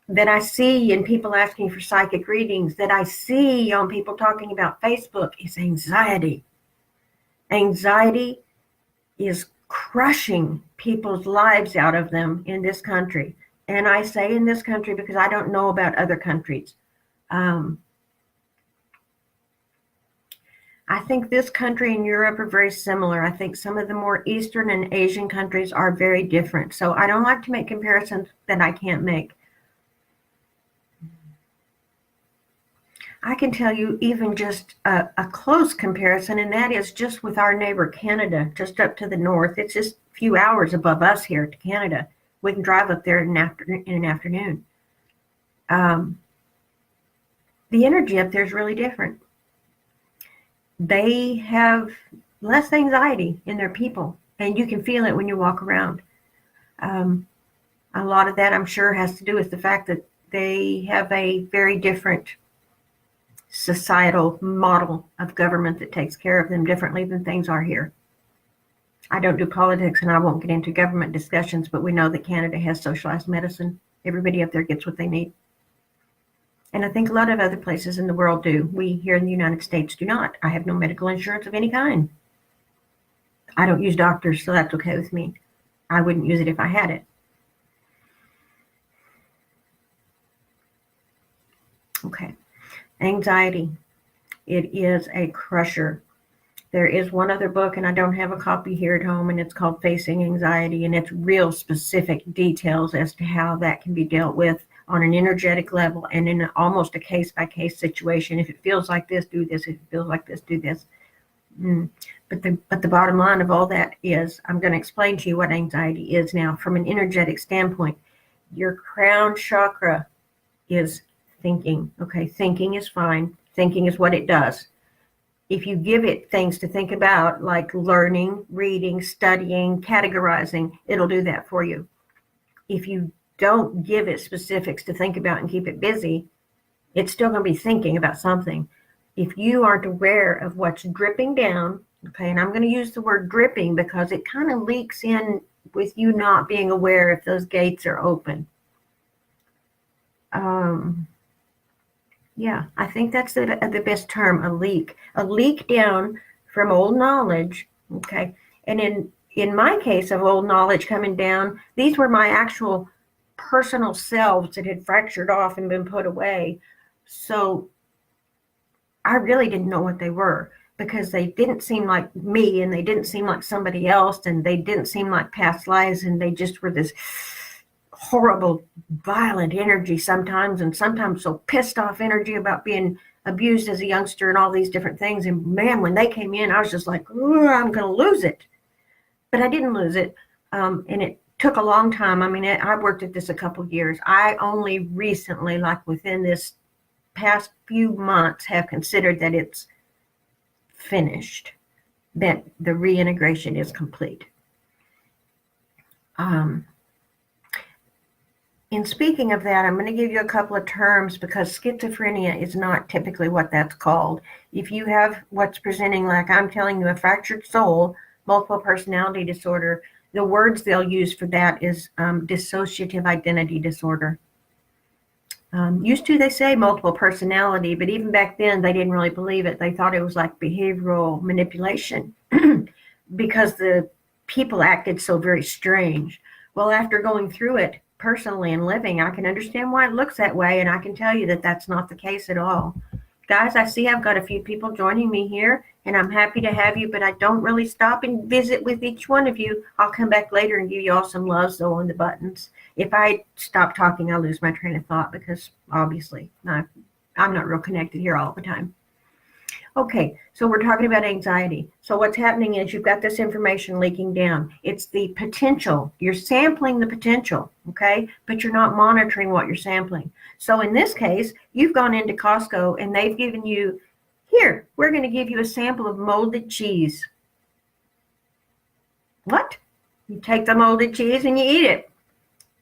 [SPEAKER 1] that I see in people asking for psychic readings, that I see on people talking about Facebook, is anxiety. Anxiety is crushing people's lives out of them in this country. And I say in this country because I don't know about other countries. I think this country and Europe are very similar. I think some of the more Eastern and Asian countries are very different. So I don't like to make comparisons that I can't make. I can tell you even just a close comparison, and that is just with our neighbor Canada, just up to the north. It's just a few hours above us here to Canada. We can drive up there in an afternoon. The energy up there is really different. They have less anxiety in their people, and you can feel it when you walk around. A lot of that, I'm sure, has to do with the fact that they have a very different societal model of government that takes care of them differently than things are here. I don't do politics, and I won't get into government discussions, but we know that Canada has socialized medicine. Everybody up there gets what they need. And I think a lot of other places in the world do. We here in the United States do not. I have no medical insurance of any kind. I don't use doctors, so that's okay with me. I wouldn't use it if I had it. Okay. Anxiety. It is a crusher. There is one other book, and I don't have a copy here at home, and it's called Facing Anxiety, and it's real specific details as to how that can be dealt with on an energetic level and in almost a case-by-case situation. If it feels like this, do this. If it feels like this, do this. But the bottom line of all that is, I'm going to explain to you what anxiety is now from an energetic standpoint. Your crown chakra is thinking. Okay, thinking is fine. Thinking is what it does. If you give it things to think about, like learning, reading, studying, categorizing, it'll do that for you. If you don't give it specifics to think about and keep it busy, it's still going to be thinking about something. If you aren't aware of what's dripping down, okay, and I'm going to use the word dripping because it kind of leaks in with you not being aware if those gates are open. Yeah, I think that's the best term, a leak. A leak down from old knowledge, okay? And in my case of old knowledge coming down, these were my actual personal selves that had fractured off and been put away. So I really didn't know what they were, because they didn't seem like me, and they didn't seem like somebody else, and they didn't seem like past lives, and they just were this horrible, violent energy sometimes, and sometimes so pissed off energy about being abused as a youngster and all these different things. And man, when they came in, I was just like, I'm going to lose it. But I didn't lose it. And it took a long time. I mean, I worked at this a couple of years. I only recently, like within this past few months, have considered that it's finished, that the reintegration is complete. In speaking of that, I'm going to give you a couple of terms, because schizophrenia is not typically what that's called. If you have what's presenting, like I'm telling you, a fractured soul, multiple personality disorder, the words they'll use for that is dissociative identity disorder. Used to, they say multiple personality, but even back then they didn't really believe it. They thought it was like behavioral manipulation because the people acted so very strange. Well, after going through it personally and living, I can understand why it looks that way, and I can tell you that that's not the case at all. Guys, I see I've got a few people joining me here, and I'm happy to have you, but I don't really stop and visit with each one of you. I'll come back later and give you all some love, so on the buttons. If I stop talking, I'll lose my train of thought, because obviously I'm not real connected here all the time. Okay, so we're talking about anxiety. So what's happening is you've got this information leaking down. It's the potential. You're sampling the potential, okay? But you're not monitoring what you're sampling. So in this case, you've gone into Costco and they've given you, here, we're going to give you a sample of molded cheese. What? You take the molded cheese and you eat it.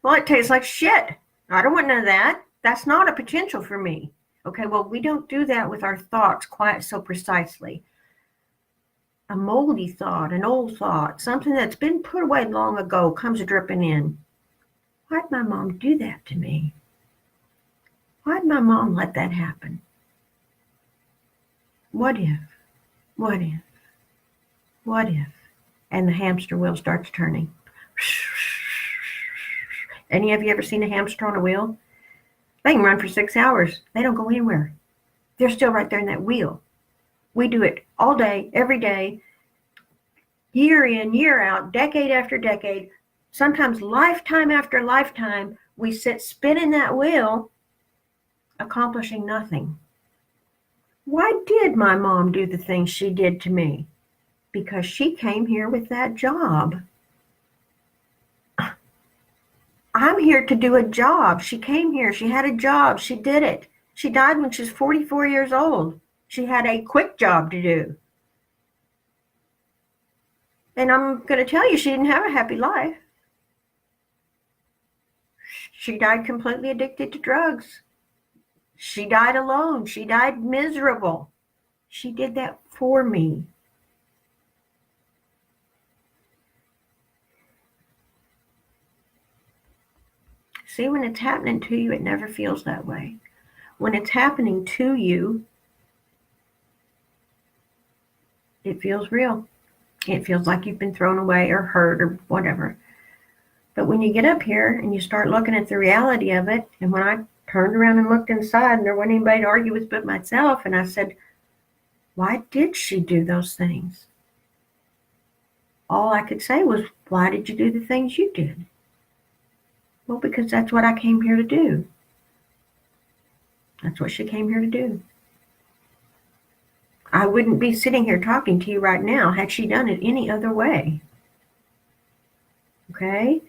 [SPEAKER 1] Well, it tastes like shit. I don't want none of that. That's not a potential for me. Okay, well, we don't do that with our thoughts quite so precisely. A moldy thought, an old thought, something that's been put away long ago comes dripping in. Why'd my mom do that to me? Why'd my mom let that happen? What if? What if? What if? And the hamster wheel starts turning. Any of you ever seen a hamster on a wheel? They can run for 6 hours. They don't go anywhere. They're still right there in that wheel. We do it all day, every day, year in, year out, decade after decade, sometimes lifetime after lifetime. We sit spinning that wheel, accomplishing nothing. Why did my mom do the things she did to me? Because she came here with that job. I'm here to do a job. She came here. She had a job. She did it. She died when she was 44 years old. She had a quick job to do. And I'm going to tell you, she didn't have a happy life. She died completely addicted to drugs. She died alone. She died miserable. She did that for me. See, when it's happening to you, it never feels that way. When it's happening to you, it feels real. It feels like you've been thrown away or hurt or whatever. But when you get up here and you start looking at the reality of it, and when I turned around and looked inside, and there wasn't anybody to argue with but myself, and I said, why did she do those things? All I could say was, why did you do the things you did? Well, because that's what I came here to do. That's what she came here to do. I wouldn't be sitting here talking to you right now had she done it any other way. Okay?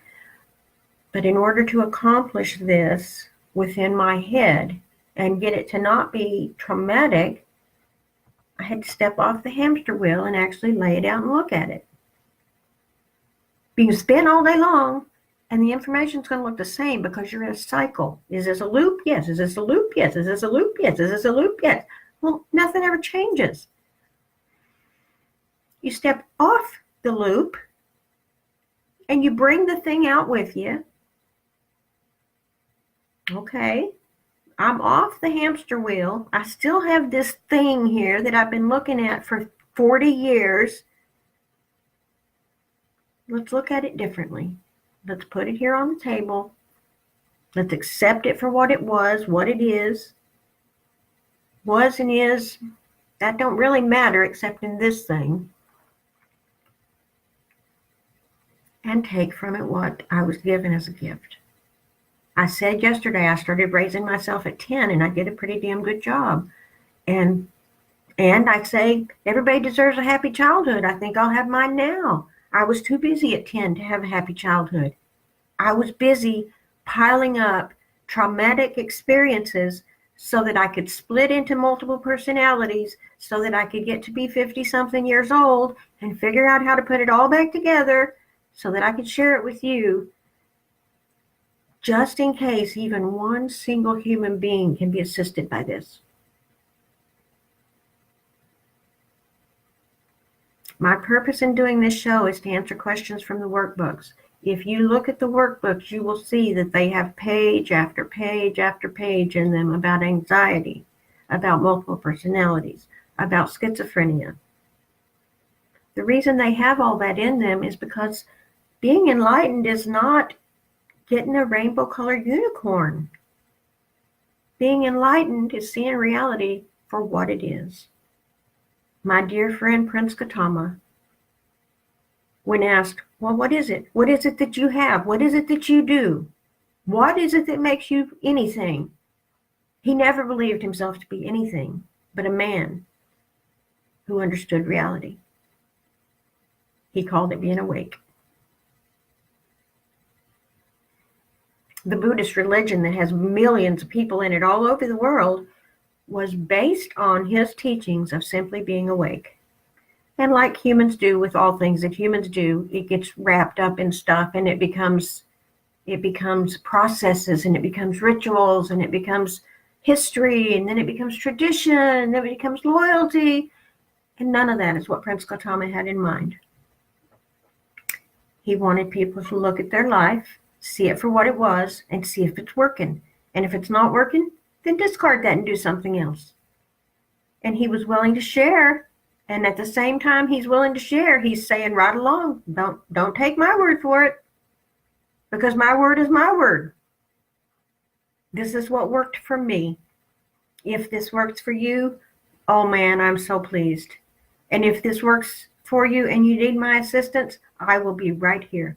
[SPEAKER 1] But in order to accomplish this within my head and get it to not be traumatic, I had to step off the hamster wheel and actually lay it out and look at it. You can spin all day long, and the information's going to look the same because you're in a cycle. Is this a loop? Yes. Is this a loop? Yes. Is this a loop? Yes. Is this a loop? Yes. Well, nothing ever changes. You step off the loop and you bring the thing out with you. Okay, I'm off the hamster wheel. I still have this thing here that I've been looking at for 40 years. Let's look at it differently. Let's put it here on the table. Let's accept it for what it was, what it is. Was and is That don't really matter except in this thing. And take from it what I was given as a gift. I said yesterday I started raising myself at 10 and I did a pretty damn good job. And I say everybody deserves a happy childhood. I think I'll have mine now. I was too busy at 10 to have a happy childhood. I was busy piling up traumatic experiences so that I could split into multiple personalities, so that I could get to be 50-something years old and figure out how to put it all back together so that I could share it with you, just in case even one single human being can be assisted by this. My purpose in doing this show is to answer questions from the workbooks. If you look at the workbooks, you will see that they have page after page after page in them about anxiety, about multiple personalities, about schizophrenia. The reason they have all that in them is because being enlightened is not getting a rainbow-colored unicorn. Being enlightened is seeing reality for what it is. My dear friend Prince Gautama, when asked, well, what is it? What is it that you have? What is it that you do? What is it that makes you anything? He never believed himself to be anything but a man who understood reality. He called it being awake. The Buddhist religion that has millions of people in it all over the world was based on his teachings of simply being awake. And like humans do with all things that humans do, it gets wrapped up in stuff and it becomes processes and it becomes rituals and it becomes history and then it becomes tradition and then it becomes loyalty. And none of that is what Prince Gautama had in mind. He wanted people to look at their life, see it for what it was, and see if it's working. And if it's not working, then discard that and do something else. And he was willing to share. And at the same time he's willing to share, he's saying right along, don't take my word for it, because my word is my word. This is what worked for me. If this works for you, oh man, I'm so pleased. And if this works for you and you need my assistance, I will be right here.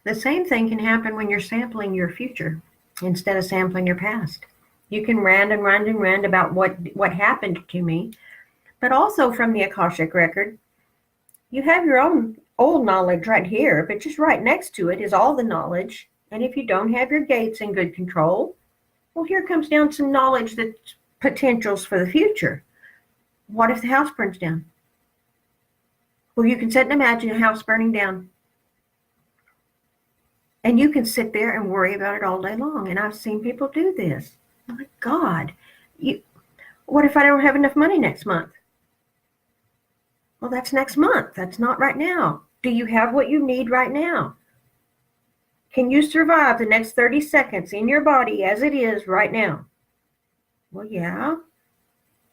[SPEAKER 1] The same thing can happen when you're sampling your future instead of sampling your past. You can rant and rant and rant about what happened to me, but also from the Akashic record, you have your own old knowledge right here, but just right next to it is all the knowledge. And if you don't have your gates in good control, well, here comes down some knowledge that's potentials for the future. What if the house burns down? Well, you can sit and imagine a house burning down. And you can sit there and worry about it all day long. And I've seen people do this. Oh my God, what if I don't have enough money next month? Well, that's next month. That's not right now. Do you have what you need right now? Can you survive the next 30 seconds in your body as it is right now? Well, yeah.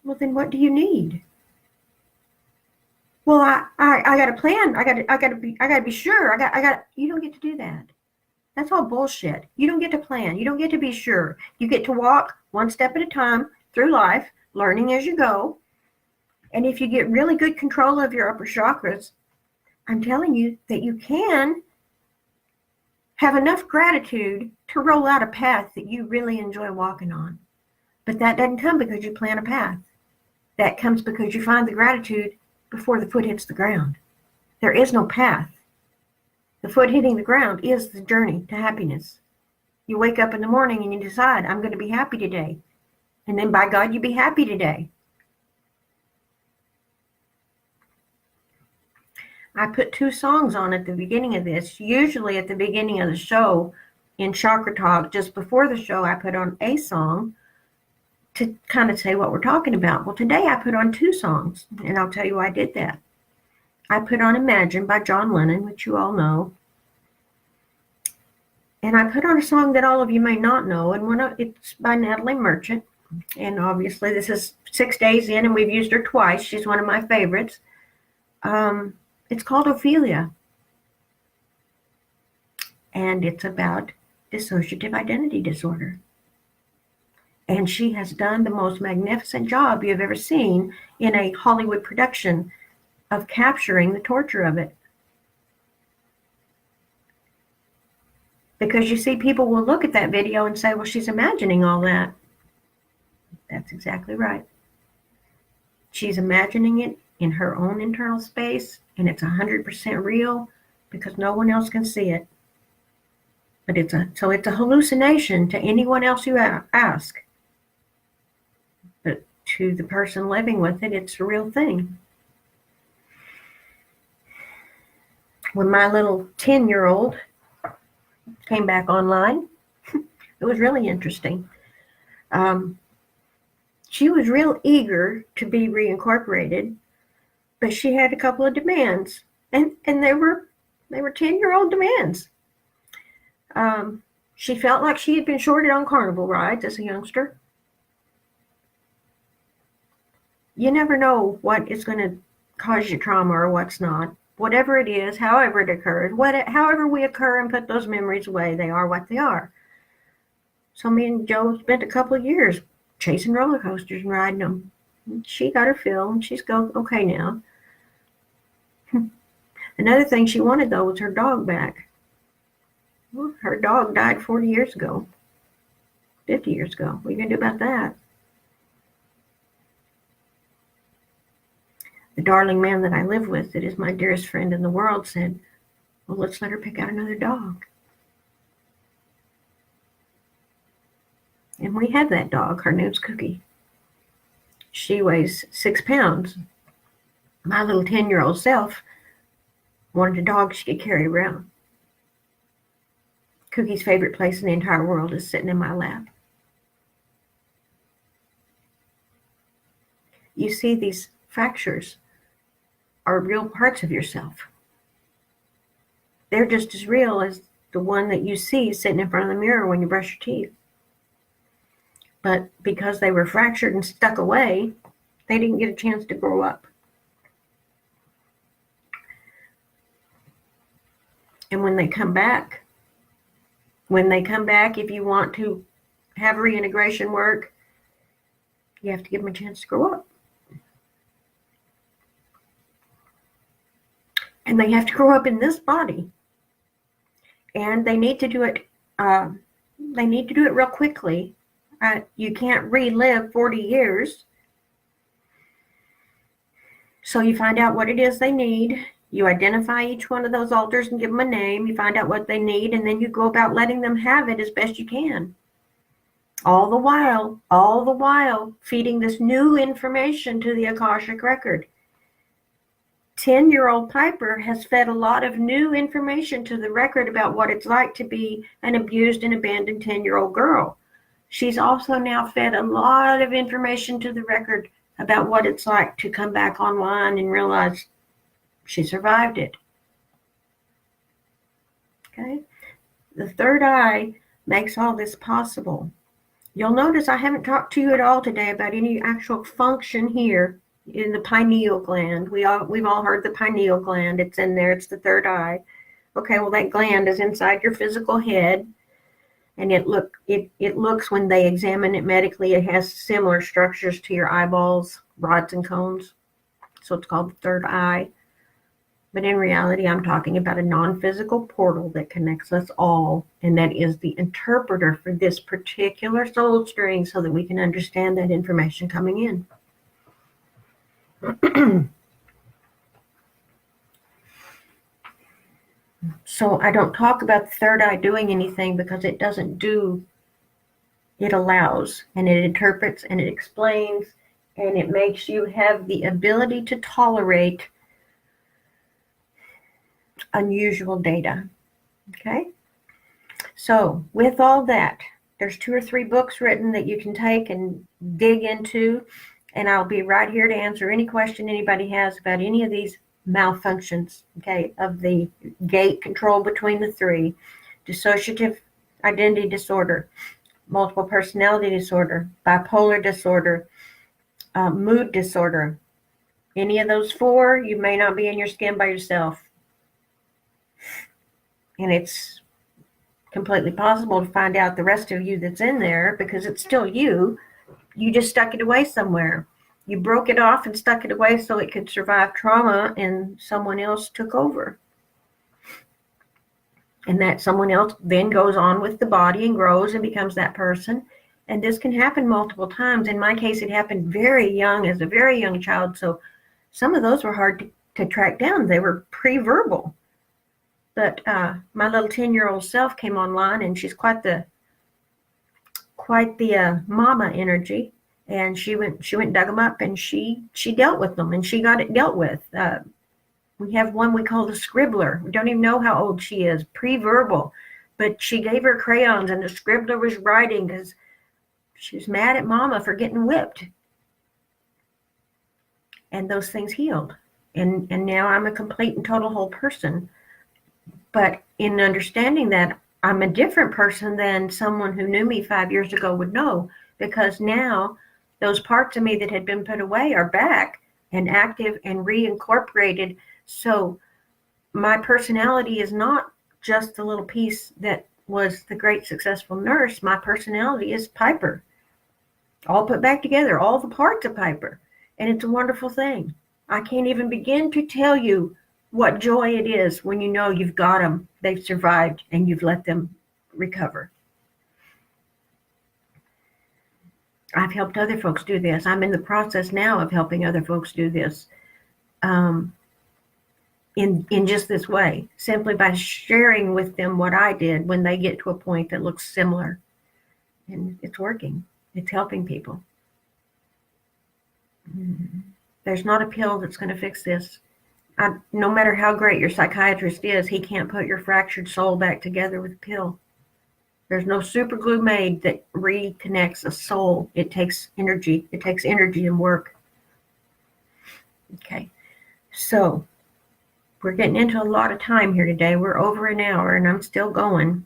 [SPEAKER 1] Well, then what do you need? Well, I got a plan. I got to be sure. You don't get to do that. That's all bullshit. You don't get to plan. You don't get to be sure. You get to walk one step at a time through life, learning as you go. And if you get really good control of your upper chakras, I'm telling you that you can have enough gratitude to roll out a path that you really enjoy walking on. But that doesn't come because you plan a path. That comes because you find the gratitude before the foot hits the ground. There is no path. The foot hitting the ground is the journey to happiness. You wake up in the morning and you decide, I'm going to be happy today. And then by God, you be happy today. I put 2 songs on at the beginning of this. Usually at the beginning of the show in ChakraTalk, just before the show, I put on a song to kind of say what we're talking about. Well, today I put on 2 songs, and I'll tell you why I did that. I put on Imagine by John Lennon, which you all know. And I put on a song that all of you may not know, and it's by Natalie Merchant, and obviously this is 6 days in and we've used her twice. She's one of my favorites. It's called Ophelia, and it's about dissociative identity disorder. And she has done the most magnificent job you've ever seen in a Hollywood production of capturing the torture of it. Because you see, people will look at that video and say, well, she's imagining all that. That's exactly right. She's imagining it in her own internal space, and it's 100% real because no one else can see it. But it's a hallucination to anyone else you ask. But to the person living with it, it's a real thing. When my little 10-year-old came back online, it was really interesting. She was real eager to be reincorporated, but she had a couple of demands, and they were 10-year-old demands. She felt like she had been shorted on carnival rides as a youngster. You never know what is going to cause you trauma or what's not. Whatever it is, however it occurs, however we occur and put those memories away, they are what they are. So me and Joe spent a couple of years chasing roller coasters and riding them. She got her fill, and she's okay now. Another thing she wanted, though, was her dog back. Well, her dog died 40 years ago, 50 years ago. What are you going to do about that? The darling man that I live with, that is my dearest friend in the world, said, well, let's let her pick out another dog. And we have that dog. Her name's Cookie. She weighs 6 pounds. My little 10-year-old self wanted a dog she could carry around. Cookie's favorite place in the entire world is sitting in my lap. You see, these fractures are real parts of yourself. They're just as real as the one that you see sitting in front of the mirror when you brush your teeth. But because they were fractured and stuck away, they didn't get a chance to grow up. And when they come back, if you want to have reintegration work, you have to give them a chance to grow up. And they have to grow up in this body. And they need to do it. They need to do it real quickly. You can't relive 40 years. So you find out what it is they need. You identify each one of those alters and give them a name. You find out what they need, and then you go about letting them have it as best you can. All the while, feeding this new information to the Akashic record. 10-year-old Piper has fed a lot of new information to the record about what it's like to be an abused and abandoned 10-year-old girl. She's also now fed a lot of information to the record about what it's like to come back online and realize she survived it. Okay? The third eye makes all this possible. You'll notice I haven't talked to you at all today about any actual function here in the pineal gland. We've all heard the pineal gland. It's in there. It's the third eye. Okay, well, that gland is inside your physical head, and it looks, when they examine it medically, it has similar structures to your eyeballs, rods and cones. So it's called the third eye. But in reality, I'm talking about a non-physical portal that connects us all, and that is the interpreter for this particular soul string so that we can understand that information coming in. So I don't talk about the third eye doing anything because it doesn't do. It allows, and it interprets, and it explains, and it makes you have the ability to tolerate unusual data. Okay? So with all that, there's 2 or 3 books written that you can take and dig into, and I'll be right here to answer any question anybody has about any of these malfunctions, okay, of the gate control between the 3, dissociative identity disorder, multiple personality disorder, bipolar disorder, mood disorder. Any of those four, you may not be in your skin by yourself. And it's completely possible to find out the rest of you that's in there, because it's still you. You just stuck it away somewhere. You broke it off and stuck it away so it could survive trauma, and someone else took over. And that someone else then goes on with the body and grows and becomes that person. And this can happen multiple times. In my case, it happened very young, as a very young child. So some of those were hard to track down. They were pre-verbal. But my little 10-year-old self came online, and she's quite the mama energy. And she went and dug them up, and she dealt with them, and she got it dealt with. We have one we call the scribbler. We don't even know how old she is, pre-verbal. But she gave her crayons, and the scribbler was writing because she was mad at mama for getting whipped. And those things healed. And now I'm a complete and total whole person. But in understanding that, I'm a different person than someone who knew me 5 years ago would know, because now those parts of me that had been put away are back and active and reincorporated. So my personality is not just the little piece that was the great successful nurse. My personality is Piper, all put back together, all the parts of Piper. And it's a wonderful thing. I can't even begin to tell you what joy it is when you know you've got them, they've survived, and you've let them recover. I've helped other folks do this. I'm in the process now of helping other folks do this in just this way, simply by sharing with them what I did when they get to a point that looks similar. And it's working. It's helping people. There's not a pill that's going to fix this. No matter how great your psychiatrist is, he can't put your fractured soul back together with a pill. There's no super glue made that reconnects a soul. It takes energy. It takes energy and work. Okay, so we're getting into a lot of time here today. We're over an hour, and I'm still going.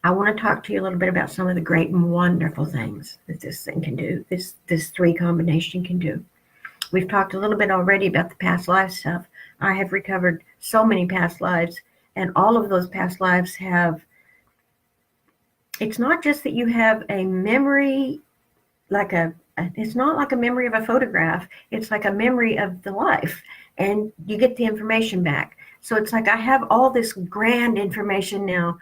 [SPEAKER 1] I want to talk to you a little bit about some of the great and wonderful things that this thing can do, this three combination can do. We've talked a little bit already about the past life stuff. I have recovered so many past lives, and all of those past lives have, it's not just that you have a memory, it's not like a memory of a photograph. It's like a memory of the life, and you get the information back. So it's like I have all this grand information now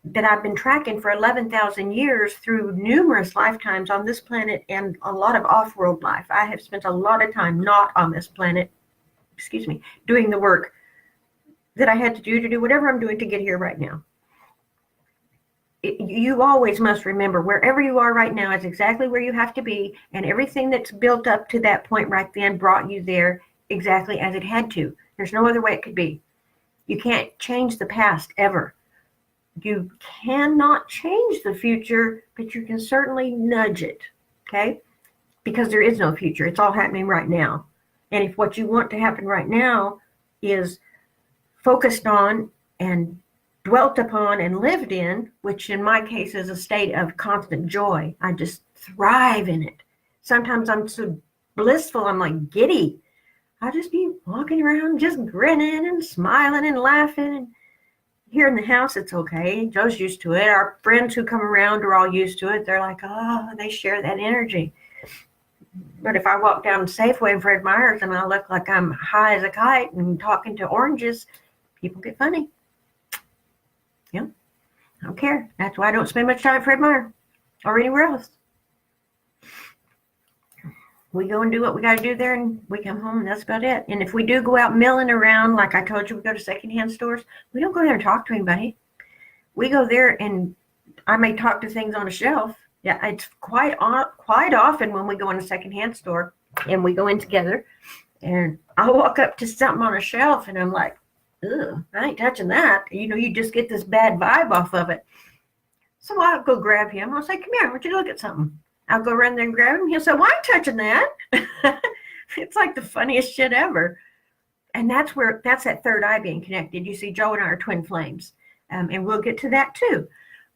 [SPEAKER 1] that I've been tracking for 11,000 years through numerous lifetimes on this planet and a lot of off-world life. I have spent a lot of time not on this planet, doing the work that I had to do whatever I'm doing to get here right now. You always must remember, wherever you are right now is exactly where you have to be, and everything that's built up to that point right then brought you there exactly as it had to. There's no other way it could be. You can't change the past ever. You cannot change the future, but you can certainly nudge it, okay? Because there is no future. It's all happening right now. And if what you want to happen right now is focused on and dwelt upon and lived in, which in my case is a state of constant joy, I just thrive in it. Sometimes I'm so blissful, I'm like giddy. I just be walking around just grinning and smiling and laughing. And here in the house, it's okay. Joe's used to it. Our friends who come around are all used to it. They're like, oh, they share that energy. But if I walk down Safeway in Fred Meyer's and I look like I'm high as a kite and talking to oranges, people get funny. Yeah, I don't care. That's why I don't spend much time at Fred Meyer or anywhere else. We go and do what we got to do there, and we come home, and that's about it. And if we do go out milling around, like I told you, we go to secondhand stores, we don't go there and talk to anybody. We go there, and I may talk to things on a shelf. Yeah, it's quite often when we go in a secondhand store, and we go in together, and I'll walk up to something on a shelf, and I'm like, ugh, I ain't touching that. You just get this bad vibe off of it. So I'll go grab him. I'll say, come here, I want you to look at something. I'll go run there and grab him. He'll say, well, I ain't touching that. It's like the funniest shit ever. And that's that third eye being connected. You see, Joe and I are twin flames. And we'll get to that too.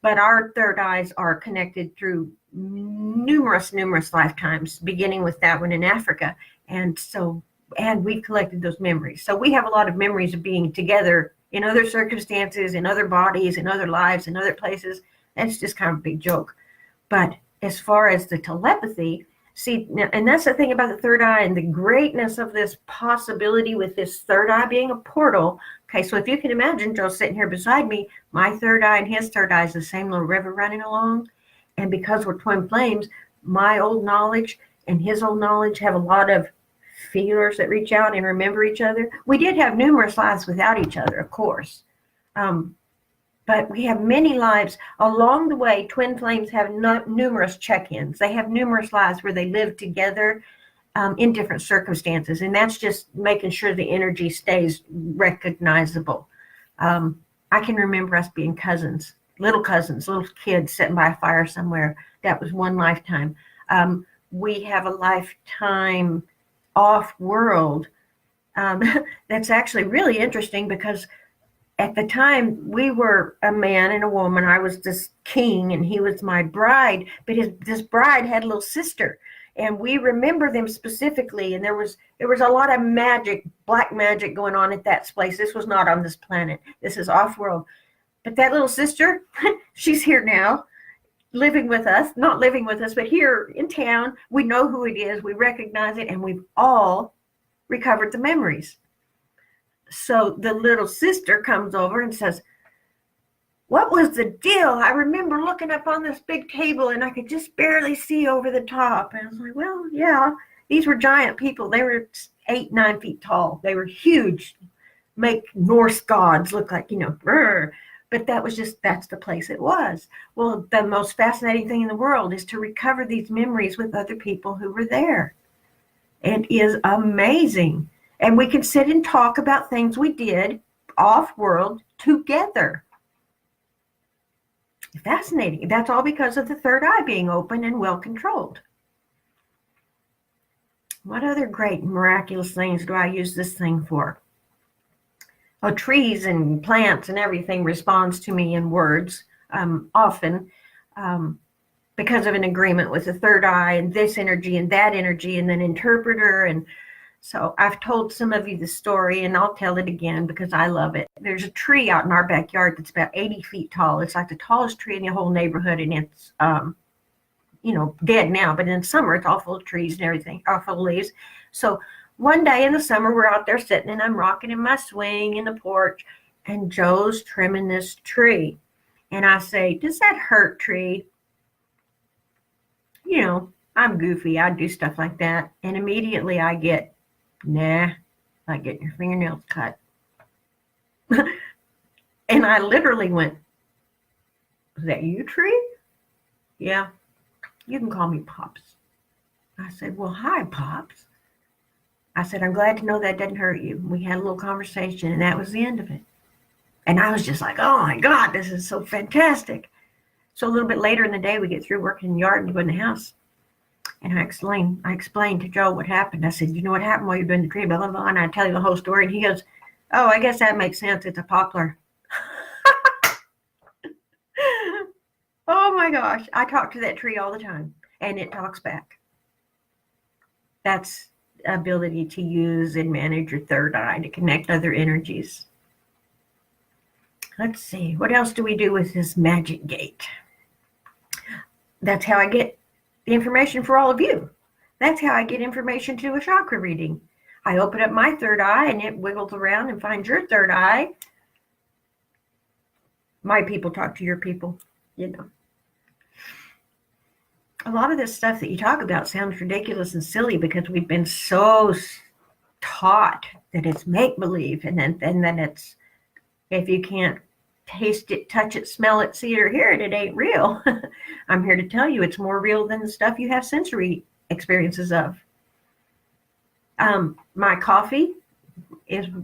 [SPEAKER 1] But our third eyes are connected through numerous lifetimes, beginning with that one in Africa. And we've collected those memories. So we have a lot of memories of being together in other circumstances, in other bodies, in other lives, in other places. That's just kind of a big joke. But as far as the telepathy, see, and that's the thing about the third eye and the greatness of this possibility with this third eye being a portal. Okay, so if you can imagine Joe sitting here beside me, my third eye and his third eye is the same little river running along. And because we're twin flames, my old knowledge and his old knowledge have a lot of feelers that reach out and remember each other. We did have numerous lives without each other, of course. But we have many lives along the way. Twin flames have numerous check-ins. They have numerous lives where they live together in different circumstances. And that's just making sure the energy stays recognizable. I can remember us being cousins, little kids sitting by a fire somewhere. That was one lifetime. We have a lifetime off-world that's actually really interesting because at the time we were a man and a woman. I was this king and he was my bride, but this bride had a little sister, and we remember them specifically. And there was a lot of magic, black magic going on at that place. This was not on this planet. This is off-world. But that little sister, she's here now, living with us, not living with us, but here in town. We know who it is. We recognize it, and we've all recovered the memories. So the little sister comes over and says, "What was the deal? I remember looking up on this big table and I could just barely see over the top." And I was like, "Well, yeah, these were giant people. They were 8-9 feet tall. They were huge, make Norse gods look like, but that's the place it was." Well, the most fascinating thing in the world is to recover these memories with other people who were there. It is amazing. And we can sit and talk about things we did off-world together. Fascinating. That's all because of the third eye being open and well-controlled. What other great miraculous things do I use this thing for? Oh, trees and plants and everything responds to me in words often because of an agreement with the third eye and this energy and that energy and then interpreter. And so I've told some of you the story, and I'll tell it again because I love it. There's a tree out in our backyard that's about 80 feet tall. It's like the tallest tree in the whole neighborhood, and it's, dead now. But in summer, it's all full of trees and everything, all full of leaves. So one day in the summer, we're out there sitting, and I'm rocking in my swing in the porch, and Joe's trimming this tree. And I say, "Does that hurt, tree?" I'm goofy. I do stuff like that. And immediately I get, "Nah, like getting your fingernails cut." And I literally went, "Is that you, tree?" "Yeah, you can call me Pops." I said, "Well, hi, Pops." I said, "I'm glad to know that didn't hurt you." We had a little conversation, and that was the end of it. And I was just like, "Oh my God, this is so fantastic." So a little bit later in the day, we get through working in the yard and go in the house. And I explained to Joe what happened. I said, "You know what happened while you're doing the tree, blah, blah, blah." And I tell you the whole story. And he goes, "Oh, I guess that makes sense. It's a poplar." Oh my gosh. I talk to that tree all the time, and it talks back. That's ability to use and manage your third eye to connect other energies. Let's see. What else do we do with this magic gate? That's how I get the information for all of you. That's how I get information to a chakra reading. I open up my third eye and it wiggles around and finds your third eye. My people talk to your people, A lot of this stuff that you talk about sounds ridiculous and silly because we've been so taught that it's make-believe, and then it's, if you can't taste it, touch it, smell it, see it, or hear it, it ain't real. I'm here to tell you it's more real than the stuff you have sensory experiences of. My coffee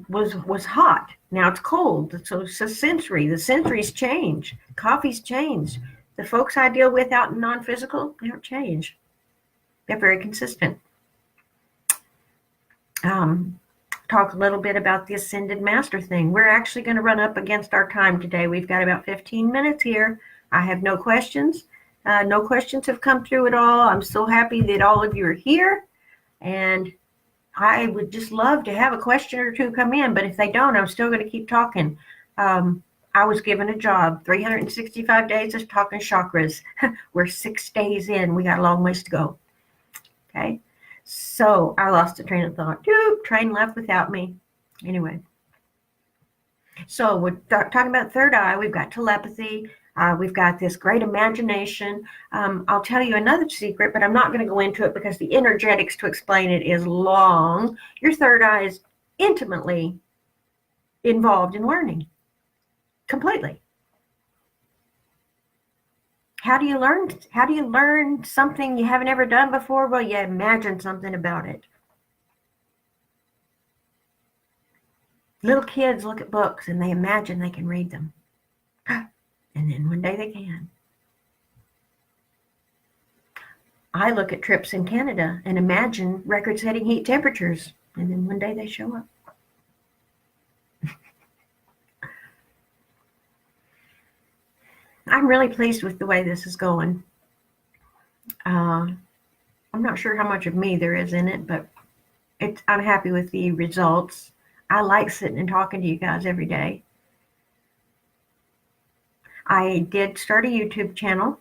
[SPEAKER 1] was hot. Now it's cold. So it's a sensory. The sensories change. Coffee's changed. The folks I deal with out in non-physical, they don't change. They're very consistent. Talk a little bit about the Ascended Master thing. We're actually going to run up against our time today. We've got about 15 minutes here. I have no questions. No questions have come through at all. I'm so happy that all of you are here. And I would just love to have a question or two come in, but if they don't, I'm still going to keep talking. I was given a job, 365 days of talking chakras. We're 6 days in. We got a long ways to go. Okay. So I lost the train of thought. Train left without me. Anyway. So we're talking about third eye. We've got telepathy. We've got this great imagination. I'll tell you another secret, but I'm not going to go into it because the energetics to explain it is long. Your third eye is intimately involved in learning. Completely. How do you learn? How do you learn something you haven't ever done before? Well, you imagine something about it. Little kids look at books and they imagine they can read them. And then one day they can. I look at trips in Canada and imagine record-setting heat temperatures. And then one day they show up. I'm really pleased with the way this is going. I'm not sure how much of me there is in it, but I'm happy with the results. I like sitting and talking to you guys every day. I did start a YouTube channel.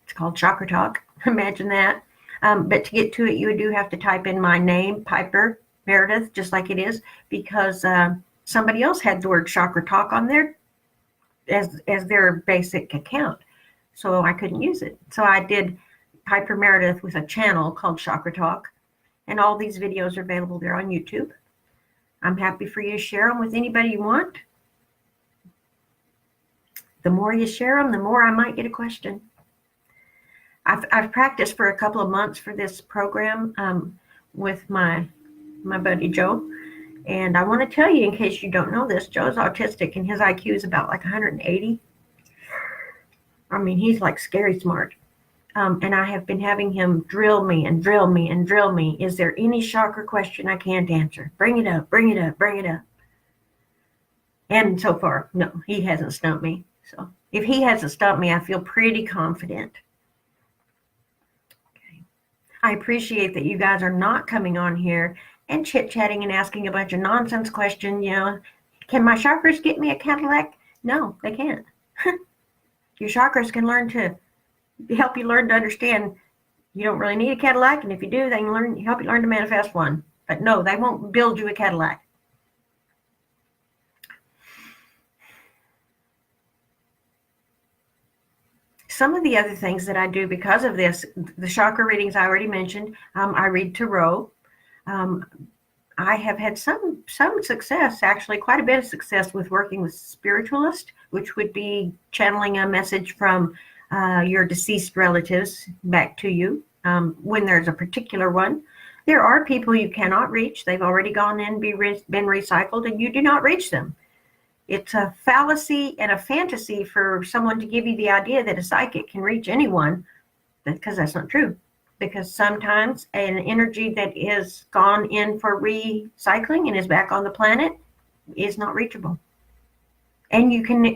[SPEAKER 1] It's called ChakraTalk. Imagine that. But to get to it, you do have to type in my name, Piper Meredith, just like it is, because somebody else had the word ChakraTalk on there as their basic account. So I couldn't use it. So I did Piper Meredith with a channel called ChakraTalk. And all these videos are available there on YouTube. I'm happy for you to share them with anybody you want. The more you share them, the more I might get a question. I've practiced for a couple of months for this program with my buddy Joe. And I want to tell you, in case you don't know this, Joe's autistic and his IQ is about like 180. I mean, he's like scary smart. And I have been having him drill me and drill me and drill me. Is there any chakra question I can't answer? Bring it up, bring it up, bring it up. And so far, no, he hasn't stumped me. So if he hasn't stumped me, I feel pretty confident. Okay. I appreciate that you guys are not coming on here and chit-chatting and asking a bunch of nonsense questions. You know, can my chakras get me a Cadillac? No, they can't. Your chakras can help you learn to understand you don't really need a Cadillac, and if you do, they can help you learn to manifest one. But no, they won't build you a Cadillac. Some of the other things that I do because of this, the chakra readings I already mentioned, I read tarot. I have had some success, actually quite a bit of success with working with spiritualists, which would be channeling a message from your deceased relatives back to you when there's a particular one. There are people you cannot reach. They've already gone in, been recycled, and you do not reach them. It's a fallacy and a fantasy for someone to give you the idea that a psychic can reach anyone, because that's not true. Because sometimes an energy that is gone in for recycling and is back on the planet is not reachable. And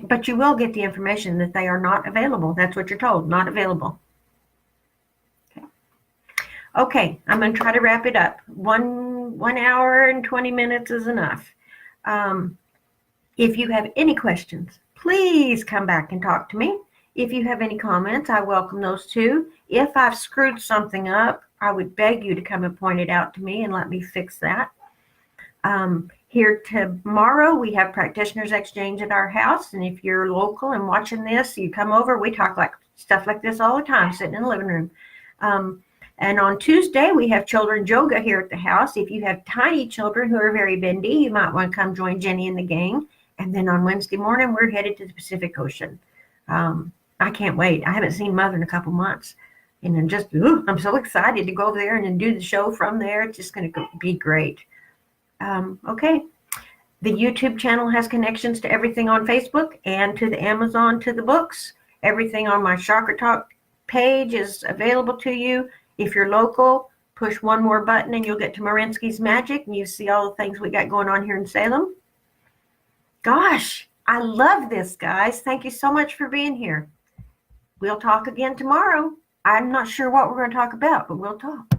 [SPEAKER 1] but you will get the information that they are not available. That's what you're told, not available. Okay, I'm going to try to wrap it up. 1 hour and 20 minutes is enough. If you have any questions, please come back and talk to me. If you have any comments, I welcome those too. If I've screwed something up, I would beg you to come and point it out to me and let me fix that. Here tomorrow, we have Practitioners Exchange at our house. And if you're local and watching this, you come over. We talk stuff like this all the time, sitting in the living room. And on Tuesday, we have children's yoga here at the house. If you have tiny children who are very bendy, you might want to come join Jenny and the gang. And then on Wednesday morning, we're headed to the Pacific Ocean. I can't wait. I haven't seen Mother in a couple months. And I'm so excited to go over there and do the show from there. It's just going to be great. Okay. The YouTube channel has connections to everything on Facebook and to the Amazon, to the books. Everything on my ChakraTalk page is available to you. If you're local, push one more button and you'll get to Marinsky's Magic, and you see all the things we got going on here in Salem. Gosh, I love this, guys. Thank you so much for being here. We'll talk again tomorrow. I'm not sure what we're going to talk about, but we'll talk.